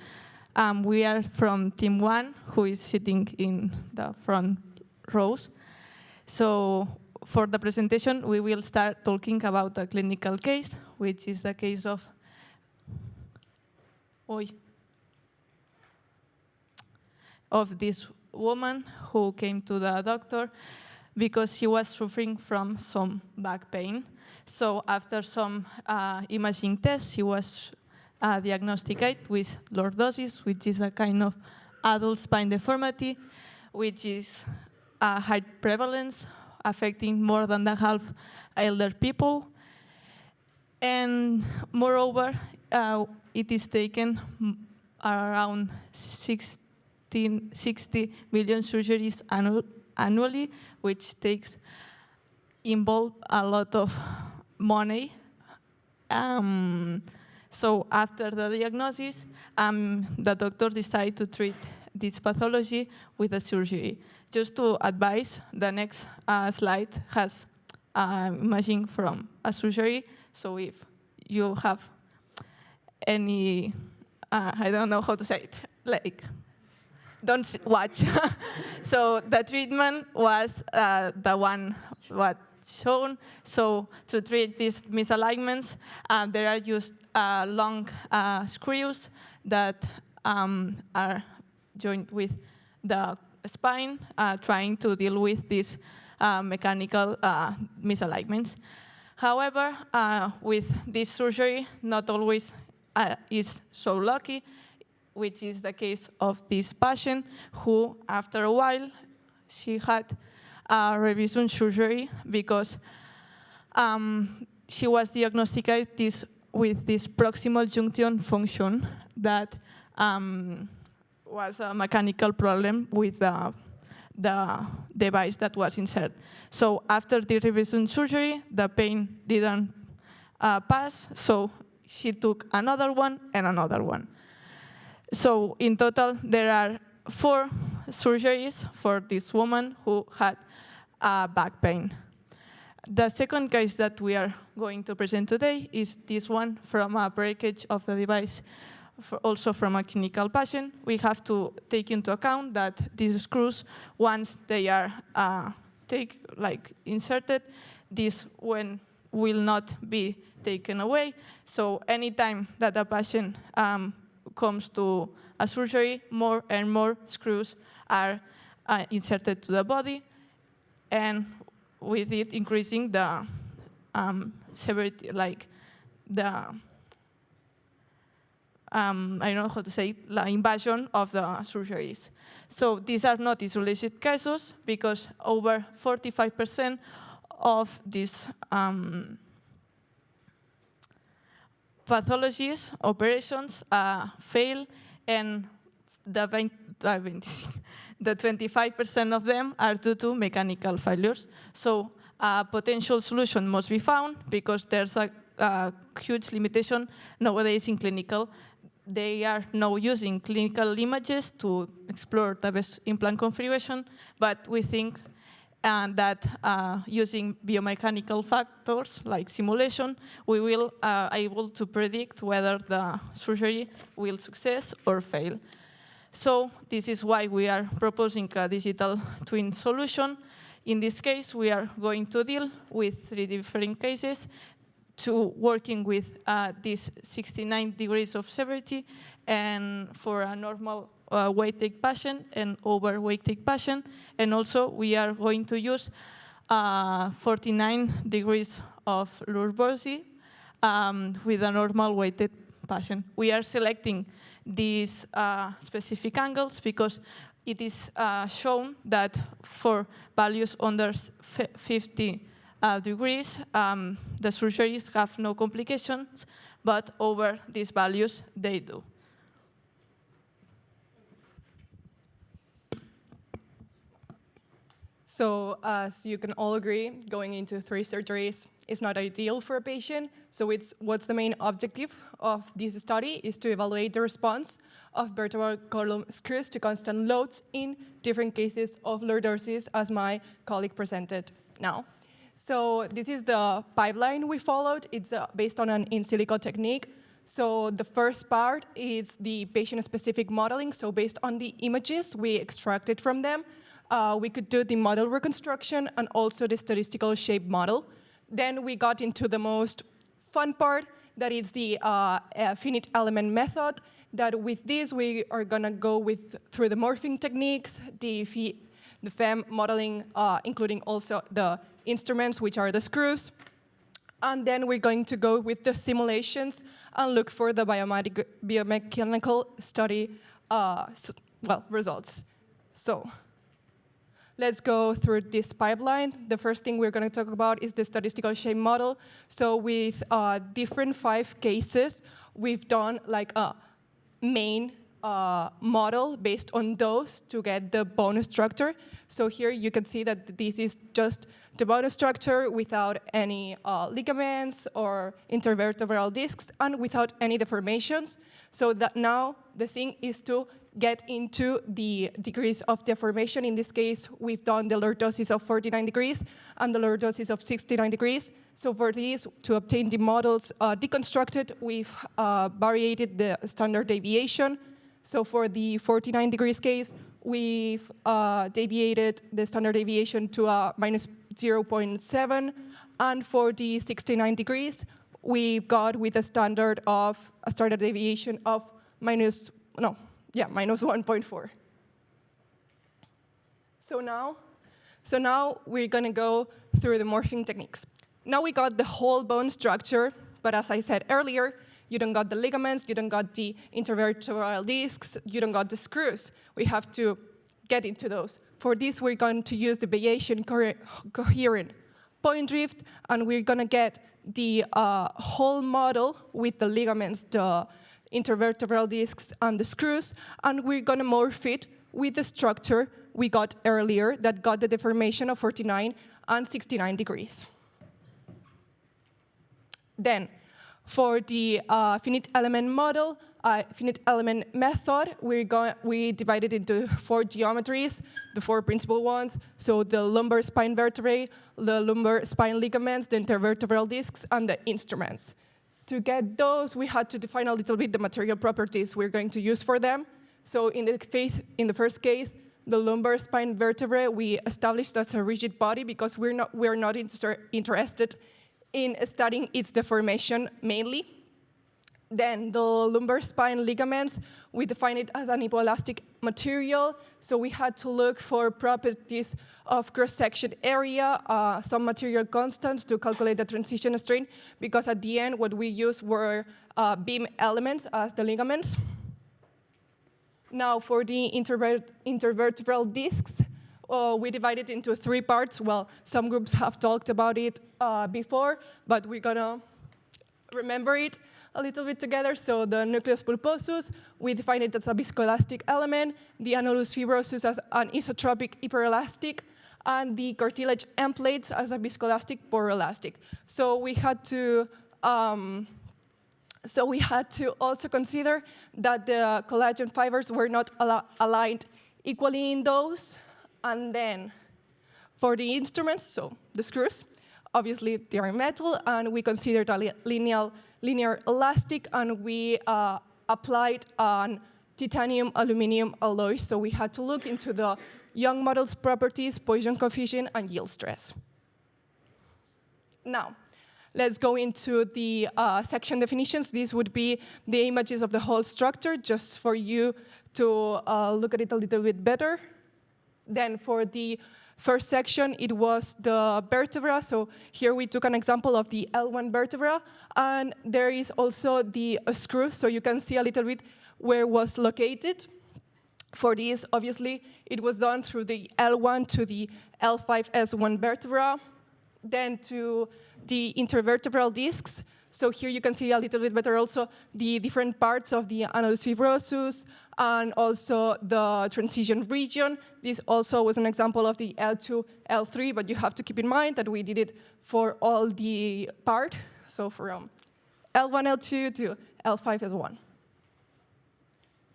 [SPEAKER 19] We are from Team 1, who is sitting in the front rows. So for the presentation, we will start talking about a clinical case, which is the case of this woman who came to the doctor because she was suffering from some back pain. So after some imaging tests, she was diagnosed with lordosis, which is a kind of adult spine deformity, which is a high prevalence, affecting more than half elder people. And moreover, it is taken around 60 million surgeries annually, which involve a lot of money. So after the diagnosis, the doctor decided to treat this pathology with a surgery. Just to advise, the next slide has imaging from a surgery. So if you have any, I don't know how to say it, like, don't watch. So the treatment was the one what shown. So to treat these misalignments, there are used long screws that are joined with the spine, trying to deal with these mechanical misalignments. However, with this surgery, not always is so lucky, which is the case of this patient who, after a while, she had a revision surgery because she was diagnosed with this proximal junction function that was a mechanical problem with the device that was inserted. So after the revision surgery, the pain didn't pass, so she took another one and another one. So in total, there are 4 surgeries for this woman who had back pain. The second case that we are going to present today is this one from a breakage of the device, also from a clinical patient. We have to take into account that these screws, once they are inserted, this will not be taken away. So anytime that a patient comes to a surgery, more and more screws are inserted to the body, and with it increasing the severity, like the I don't know how to say it, the invasion of the surgeries. So these are not isolated cases because over 45% of these pathologies, operations fail, and the 25% of them are due to mechanical failures. So a potential solution must be found because there's a huge limitation nowadays in clinical. They are now using clinical images to explore the best implant configuration, but we think that using biomechanical factors like simulation, we will able to predict whether the surgery will success or fail. So this is why we are proposing a digital twin solution. In this case, we are going to deal with 3 different cases, to working with these 69 degrees of severity, and for a normal weighted patient and overweighted patient. And also we are going to use 49 degrees of lordosis with a normal weighted patient. We are selecting these specific angles because it is shown that for values under 50 degrees, the surgeries have no complications, but over these values, they do.
[SPEAKER 20] So as you can all agree, going into 3 surgeries is not ideal for a patient. So what's the main objective of this study is to evaluate the response of vertebral column screws to constant loads in different cases of lordosis, as my colleague presented now. So this is the pipeline we followed. It's based on an in silico technique. So the first part is the patient-specific modeling. So based on the images we extracted from them, we could do the model reconstruction and also the statistical shape model. Then we got into the most fun part, that is the finite element method, that with this we are gonna go through the morphing techniques, the FEM modeling, including also the instruments, which are the screws. And then we're going to go with the simulations and look for the biomechanical study results. So let's go through this pipeline. The first thing we're going to talk about is the statistical shape model. So with different 5 cases, we've done like a main model based on those to get the bone structure. So here you can see that this is just the bone structure without any ligaments or intervertebral discs and without any deformations. So that now the thing is to get into the degrees of deformation. In this case, we've done the lordosis of 49 degrees and the lordosis of 69 degrees. So for this, to obtain the models deconstructed, we've variated the standard deviation. So for the 49 degrees case, we've deviated the standard deviation to minus 0.7. And for the 69 degrees, we've got with a standard deviation of minus 1.4. So now we're gonna go through the morphing techniques. Now we got the whole bone structure, but as I said earlier, you don't got the ligaments, you don't got the intervertebral discs, you don't got the screws. We have to get into those. For this, we're going to use the Bayesian coherent point drift, and we're gonna get the whole model with the ligaments, the intervertebral discs, and the screws, and we're gonna morph it with the structure we got earlier that got the deformation of 49 and 69 degrees. Then, for the finite element model, finite element method, we divided into 4 geometries, the 4 principal ones. So the lumbar spine vertebrae, the lumbar spine ligaments, the intervertebral discs, and the instruments. To get those, we had to define a little bit the material properties we're going to use for them. So in the first case, the lumbar spine vertebrae, we established as a rigid body because we're not interested in studying its deformation mainly. Then the lumbar spine ligaments, we defined it as an hypoelastic material, so we had to look for properties of cross-section area, some material constants to calculate the transition strain, because at the end what we used were beam elements as the ligaments. Now for the intervertebral discs, we divided into 3 parts. Well, some groups have talked about it before, but we're gonna remember it a little bit together. So the nucleus pulposus, we define it as a viscoelastic element, the annulus fibrosus as an isotropic hyperelastic, and the cartilage end plates as a viscoelastic poroelastic. So we had to also consider that the collagen fibers were not aligned equally in those. And then for the instruments, so the screws, obviously they are metal, and we considered a linear elastic, and we applied on titanium aluminum alloy. So we had to look into the Young model's properties, Poisson coefficient, and yield stress. Now, let's go into the section definitions. These would be the images of the whole structure, just for you to look at it a little bit better. Then for the first section, it was the vertebra. So here we took an example of the L1 vertebra, and there is also the screw, so you can see a little bit where it was located. For this, obviously, it was done through the L1 to the L5S1 vertebra, then to the intervertebral discs, So here you can see a little bit better also the different parts of the annulus fibrosus and also the transition region. This also was an example of the L2, L3, but you have to keep in mind that we did it for all the part, so from L1, L2 to L5 S1.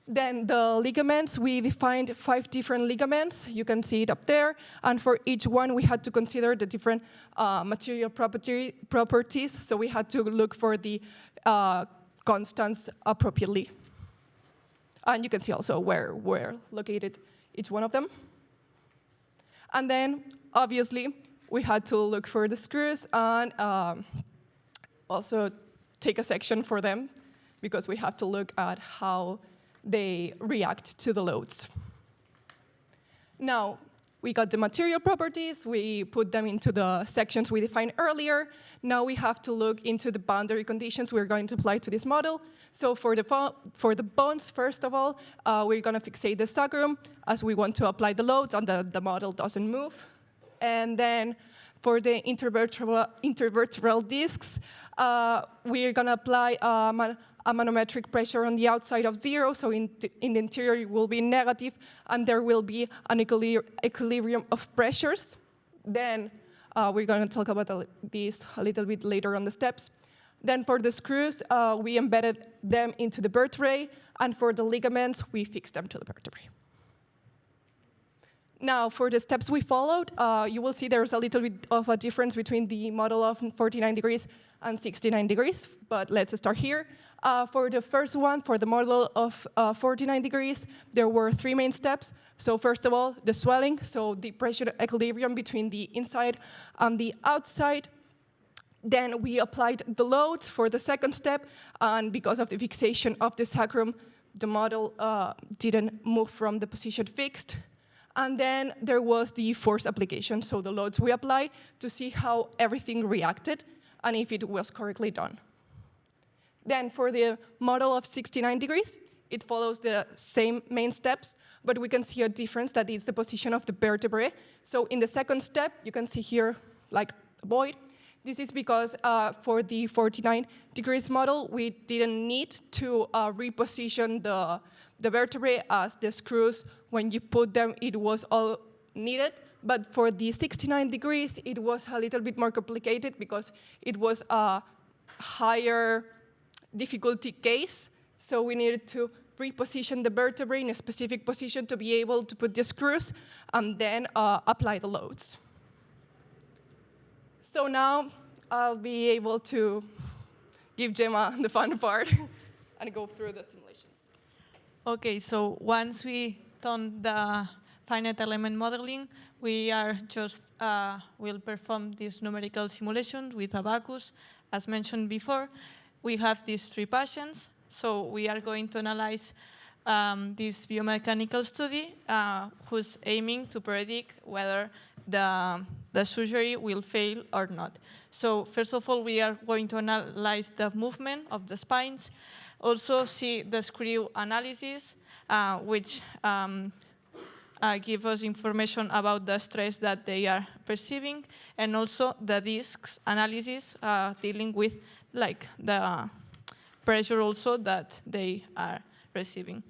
[SPEAKER 20] Then the ligaments, we defined 5 different ligaments. You can see it up there. And for each one, we had to consider the different material properties. So we had to look for the constants appropriately. And you can see also where located each one of them. And then, obviously, we had to look for the screws and also take a section for them, because we have to look at how they react to the loads. Now, we got the material properties, we put them into the sections we defined earlier. Now we have to look into the boundary conditions we're going to apply to this model. So for the bones, first of all, we're gonna fixate the sacrum as we want to apply the loads and the model doesn't move. And then for the intervertebral discs, we're gonna apply a manometric pressure on the outside of 0, so in the interior it will be negative, and there will be an equilibrium of pressures. Then we're going to talk about this a little bit later on the steps. Then for the screws, we embedded them into the vertebrae, and for the ligaments, we fixed them to the vertebrae. Now, for the steps we followed, you will see there's a little bit of a difference between the model of 49 degrees and 69 degrees, but let's start here. For the first one, for the model of 49 degrees, there were 3 main steps. So first of all, the swelling, so the pressure equilibrium between the inside and the outside. Then we applied the loads for the second step, and because of the fixation of the sacrum, the model didn't move from the position fixed. And then there was the force application, so the loads we apply to see how everything reacted and if it was correctly done. Then for the model of 69 degrees, it follows the same main steps, but we can see a difference that is the position of the vertebrae. So in the second step, you can see here like a void. This is because for the 49 degrees model, we didn't need to reposition the vertebrae as the screws, when you put them, it was all needed. But for the 69 degrees, it was a little bit more complicated because it was a higher difficulty case. So we needed to reposition the vertebrae in a specific position to be able to put the screws and then apply the loads. So now I'll be able to give Gemma the fun part and go through the simulations.
[SPEAKER 19] Okay, so once we done the finite element modeling, we are just will perform this numerical simulation with abacus. As mentioned before, we have these 3 patients, so we are going to analyze this biomechanical study who's aiming to predict whether the surgery will fail or not. So first of all, we are going to analyze the movement of the spines, also see the screw analysis, which give us information about the stress that they are perceiving, and also the discs analysis dealing with like the pressure also that they are receiving.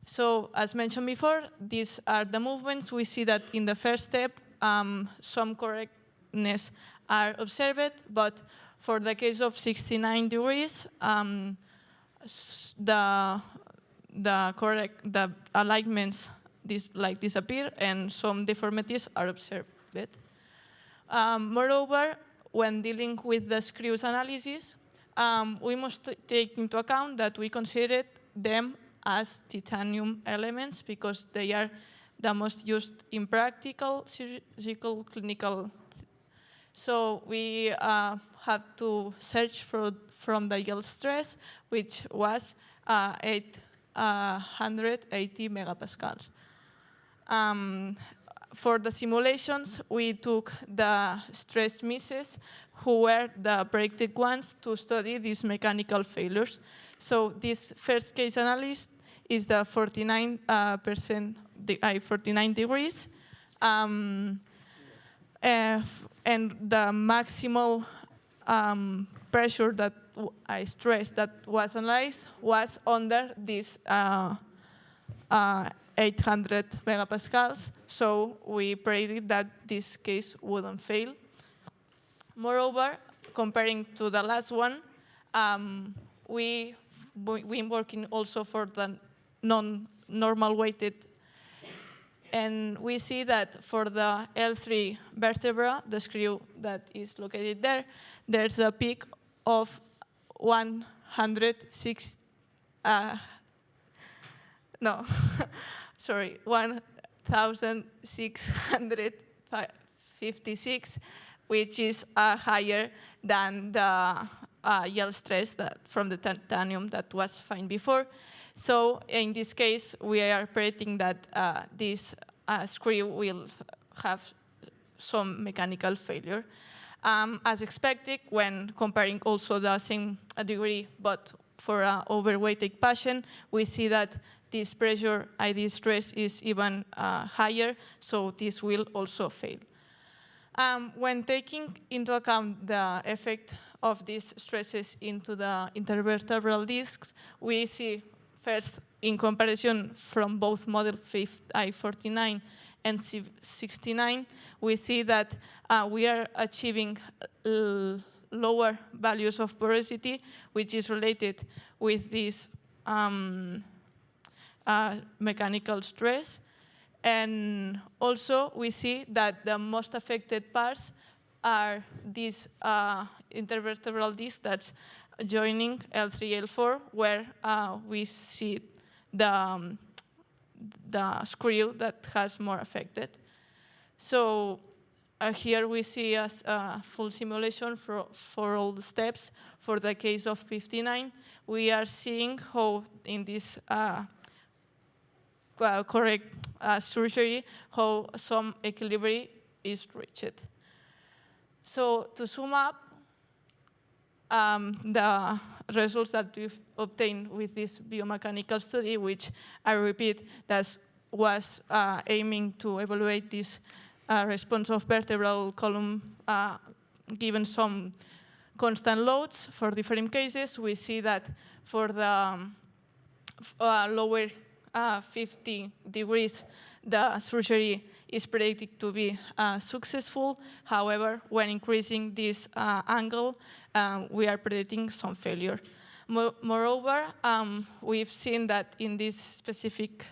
[SPEAKER 19] So as mentioned before, these are the movements. We see that in the first step, some correctness are observed, but for the case of 69 degrees, the alignments disappear and some deformities are observed. Moreover, when dealing with the screws analysis, we must take into account that we considered them as titanium elements because they are the most used in practical, surgical, clinical. So we have to search from the yield stress, which was 880 megapascals. For the simulations, we took the stress misses who were the predicted ones to study these mechanical failures. So this first case analysis is the 49 degrees. And the maximal pressure that stress that was analyzed was under this 800 megapascals, so we predicted that this case wouldn't fail. Moreover, comparing to the last one, we've been working also for the non-normal weighted, and we see that for the L3 vertebra, the screw that is located there, there's a peak of 106, no, sorry, 1,656, which is higher than the yield stress from the titanium that was found before. So in this case, we are predicting that this screw will have some mechanical failure. As expected, when comparing also the same degree, but for an overweighted patient, we see that this pressure, ID stress, is even higher, so this will also fail. When taking into account the effect of these stresses into the intervertebral discs, we see first, in comparison from both model I49 and C69, we see that we are achieving lower values of porosity, which is related with this mechanical stress. And also, we see that the most affected parts are these intervertebral discs that's joining L3, L4, where we see the screw that has more affected. So here we see a full simulation for all the steps. For the case of 59, we are seeing how in this correct surgery, how some equilibrium is reached. So to sum up, the results that we've obtained with this biomechanical study, which I repeat, that was aiming to evaluate this response of vertebral column given some constant loads for different cases. We see that for the lower 50 degrees, the surgery is predicted to be successful. However, when increasing this angle, we are predicting some failure. Moreover, we've seen that in these specific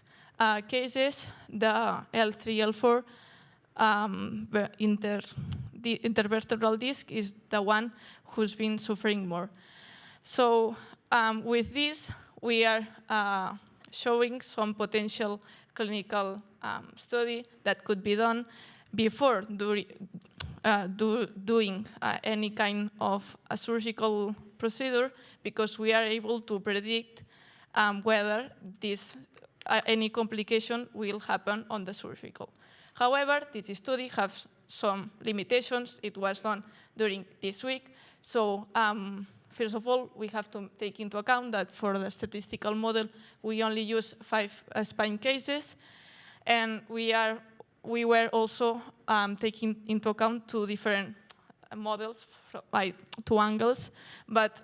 [SPEAKER 19] cases, the L3, L4 the intervertebral disc is the one who's been suffering more. So with this, we are showing some potential clinical study that could be done before doing any kind of a surgical procedure, because we are able to predict whether any complication will happen on the surgical. However, this study has some limitations. It was done during this week. So first of all, we have to take into account that for the statistical model, we only use 5 spine cases. And we were also taking into account 2 different models by 2 angles. But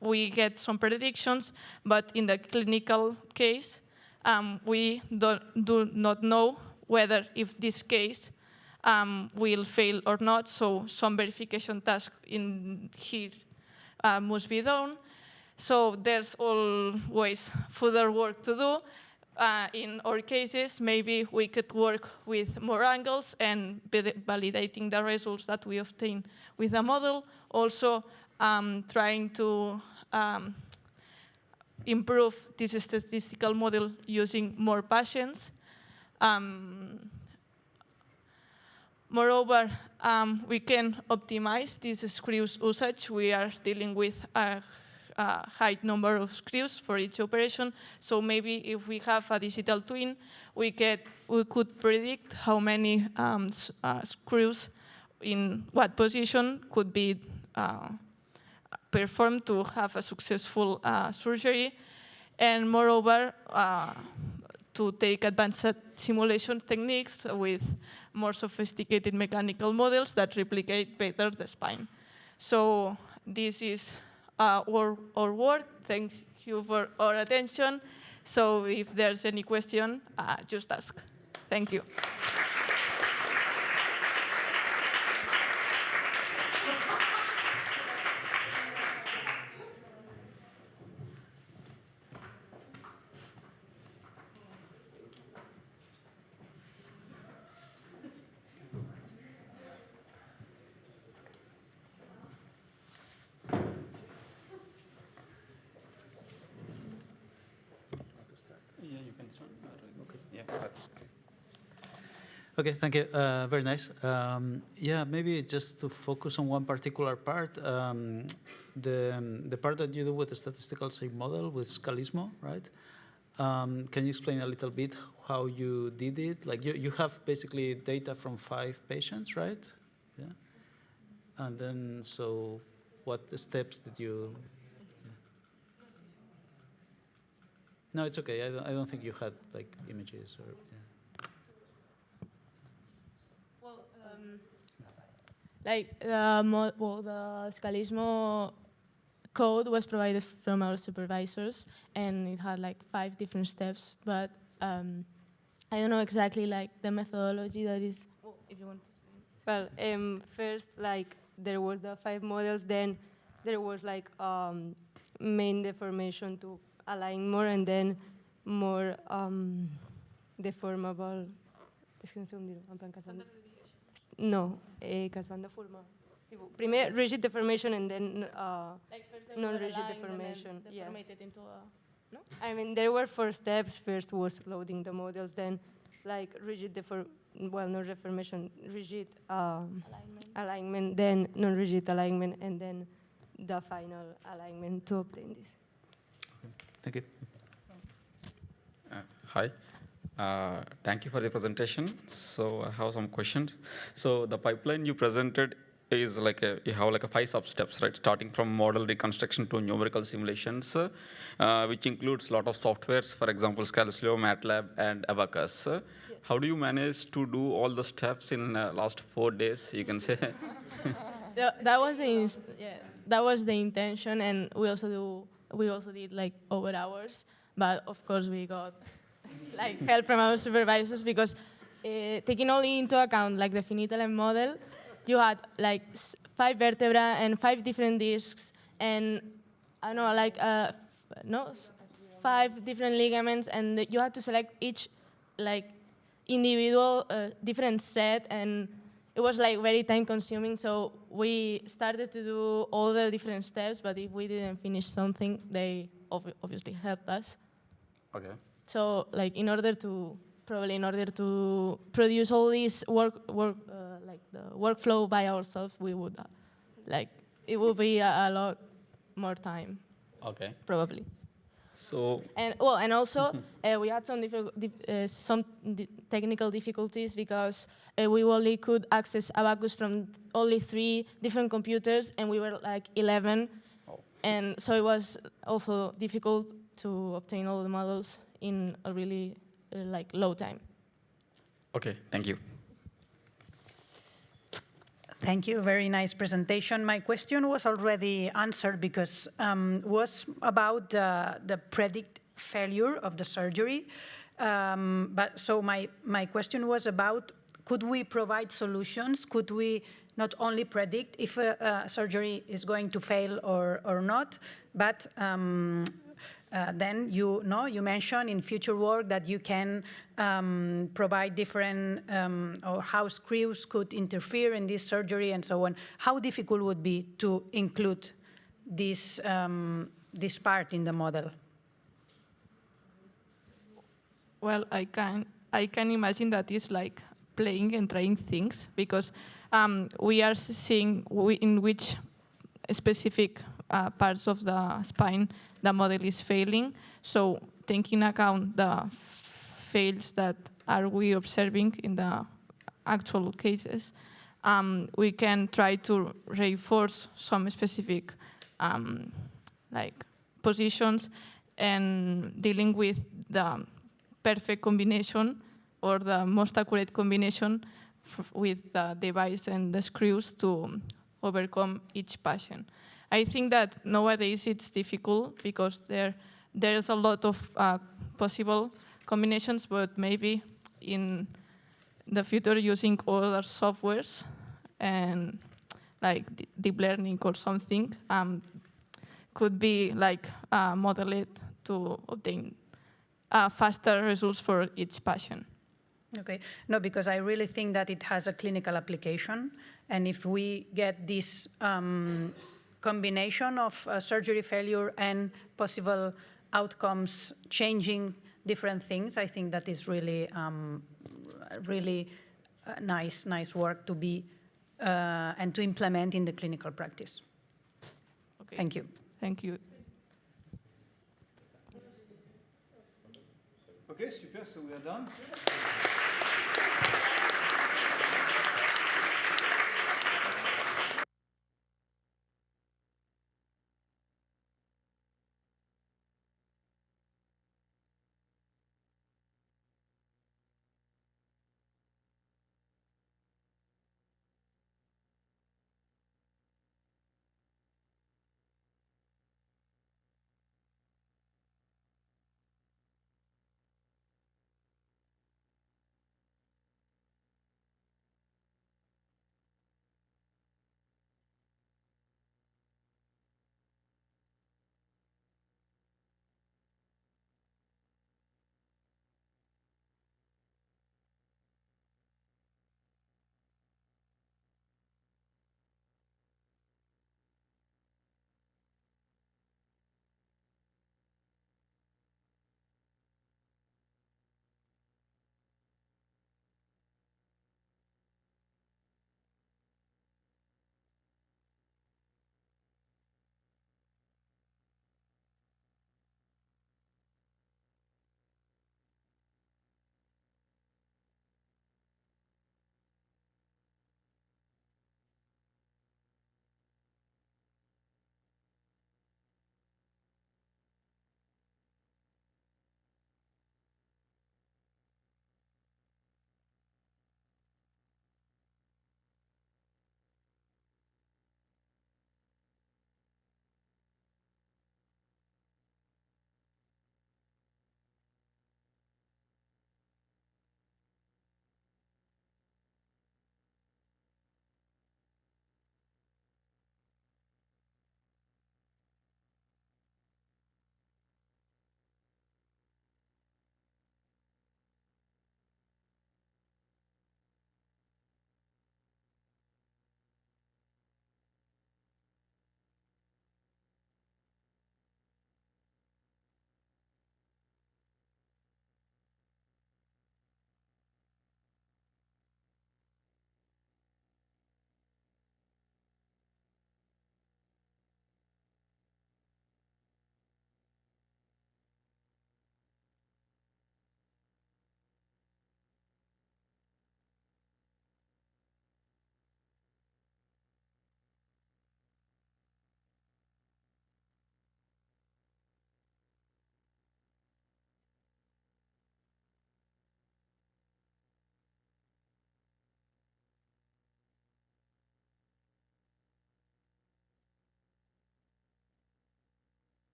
[SPEAKER 19] we get some predictions. But in the clinical case, we do not know whether if this case will fail or not. So some verification task in here must be done. So there's always further work to do. In our cases, maybe we could work with more angles and validating the results that we obtain with the model. Also, trying to improve this statistical model using more patients. Moreover, we can optimize this screws usage. We are dealing with a high number of screws for each operation. So maybe if we have a digital twin, we could predict how many screws in what position could be performed to have a successful surgery. And moreover, to take advanced simulation techniques with more sophisticated mechanical models that replicate better the spine. So this is our work. Thank you for our attention. So if there's any question, just ask. Thank you.
[SPEAKER 11] Okay, thank you. Very nice. Yeah, maybe just to focus on one particular part, the part that you do with the statistical shape model with Scalismo, right? Can you explain a little bit how you did it? Like you have basically data from 5 patients, right? Yeah. And then, so what steps did you? Yeah. No, it's okay. I don't think you had like images or. Yeah.
[SPEAKER 3] Like the Scalismo code was provided from our supervisors, and it had like 5 different steps. But I don't know exactly like the methodology that is. Well, if you want to explain.
[SPEAKER 15] Well, first, like there was the 5 models. Then there was like main deformation to align more, and then more deformable. Es que no sé cómo dirlo, en plan que es banda. No, que es banda forma. Primero rigid deformation and then non-rigid deformation.
[SPEAKER 3] Yeah. Into a,
[SPEAKER 15] no? I mean, there were 4 steps. First was loading the models, then like rigid not deformation, rigid alignment, then non-rigid alignment, and then the final alignment to obtain this.
[SPEAKER 11] Okay. Thank you.
[SPEAKER 8] Hi. Thank you for the presentation. So I have some questions. So the pipeline you presented is like you have like 5 sub-steps, right? Starting from model reconstruction to numerical simulations, which includes a lot of softwares, for example, Scalismo, MATLAB, and Abacus. Yes. How do you manage to do all the steps in last 4 days, you can say?
[SPEAKER 3] that was the intention, and we also did like over hours, but of course we got like help from our supervisors because taking only into account like the finite element model, you had like 5 vertebrae and 5 different discs, and I don't know, like 5 different ligaments, and you had to select each like individual different set, and it was like very time consuming. So we started to do all the different steps, but if we didn't finish something, they obviously helped us.
[SPEAKER 8] Okay.
[SPEAKER 3] So like in order to produce all this like the workflow by ourselves, we would like it will be a lot more time.
[SPEAKER 8] Okay.
[SPEAKER 3] Probably.
[SPEAKER 8] So.
[SPEAKER 3] And also we had some technical difficulties because we only could access Abacus from only 3 different computers, and we were like 11, and so it was also difficult to obtain all the models in a really like low time.
[SPEAKER 8] Okay, thank you.
[SPEAKER 9] Thank you, very nice presentation. My question was already answered because was about the predict failure of the surgery. But so my question was about, could we provide solutions? Could we not only predict if a surgery is going to fail or not, but then you mentioned in future work that you can provide different or how screws could interfere in this surgery and so on. How difficult would it be to include this this part in the model?
[SPEAKER 19] Well, I can imagine that it's like playing and trying things because we are seeing in which specific parts of the spine the model is failing. So taking account the fails that are we observing in the actual cases, we can try to reinforce some specific like positions and dealing with the perfect combination or the most accurate combination with the device and the screws to overcome each patient. I think that nowadays it's difficult because there's a lot of possible combinations, but maybe in the future using other softwares and like deep learning or something could be like modeled to obtain faster results for each patient.
[SPEAKER 9] Okay, no, because I really think that it has a clinical application, and if we get this combination of surgery failure and possible outcomes changing different things, I think that is really, really nice work to be and to implement in the clinical practice.
[SPEAKER 19] Okay.
[SPEAKER 9] Thank you.
[SPEAKER 19] Thank you.
[SPEAKER 21] Okay, super, so we are done.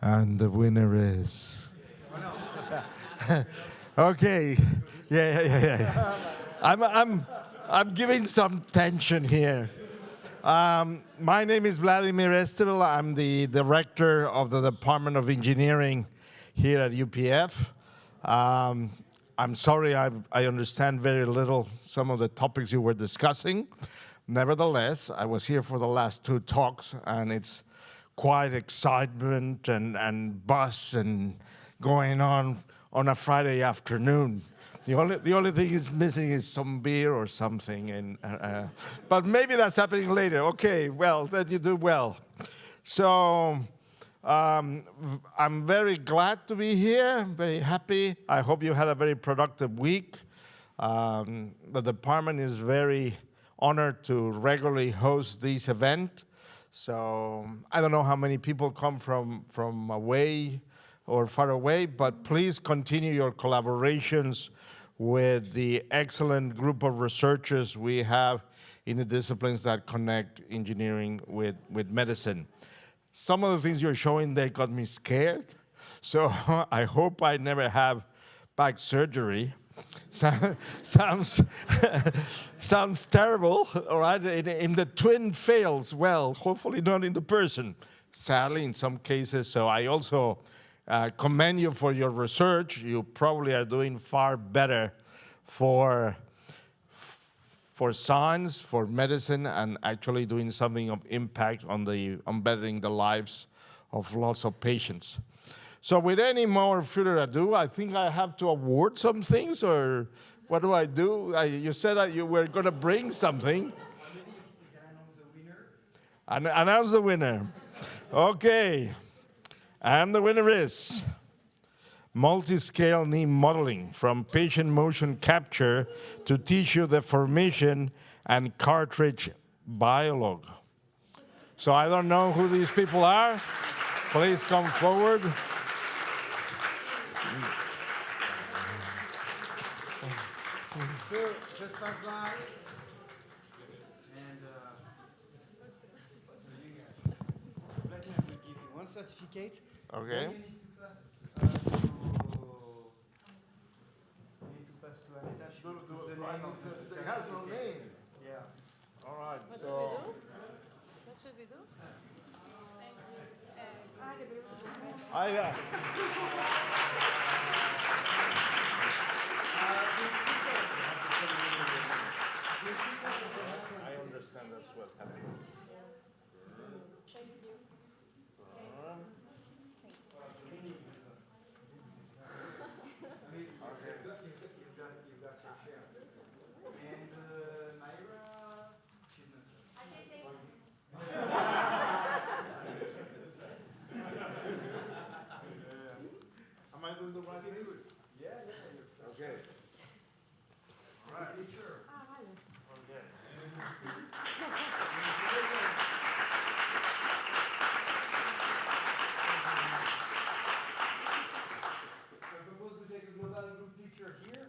[SPEAKER 21] And the winner is... Okay. Yeah. I'm giving some tension here. My name is Vladimir Estevel. I'm the director of the Department of Engineering here at UPF. I'm sorry I understand very little some of the topics you were discussing. Nevertheless, I was here for the last 2 talks, and it's quite excitement and buzz and going on a Friday afternoon. The only thing is missing is some beer or something, but maybe that's happening later. Okay, well, then you do well. So I'm very glad to be here, very happy. I hope you had a very productive week. The department is very honored to regularly host this event. So I don't know how many people come from away or far away, but please continue your collaborations with the excellent group of researchers we have in the disciplines that connect engineering with medicine. Some of the things you're showing, they got me scared. So I hope I never have back surgery. Sounds terrible, all right? In the twin fails, well, hopefully not in the person, sadly in some cases. So I also commend you for your research. You probably are doing far better for science, for medicine, and actually doing something of impact on bettering the lives of lots of patients. So with any more further ado, I think I have to award some things, or what do I do? You said that you were going to bring something. Announce the winner. Okay. And the winner is multi-scale knee modeling, from patient motion capture to tissue deformation and cartridge biologue. So I don't know who these people are. Please come forward. So, just pass by. And let me give you one certificate. Okay. Then you need to pass to Anita. It has no name. Yeah. All right.
[SPEAKER 18] What
[SPEAKER 21] So.
[SPEAKER 18] do we do? What should we do?
[SPEAKER 21] I understand that's what's happening. Am I doing the right thing? Yeah. Okay. Right. Sure. Okay. I propose we take a global group picture here.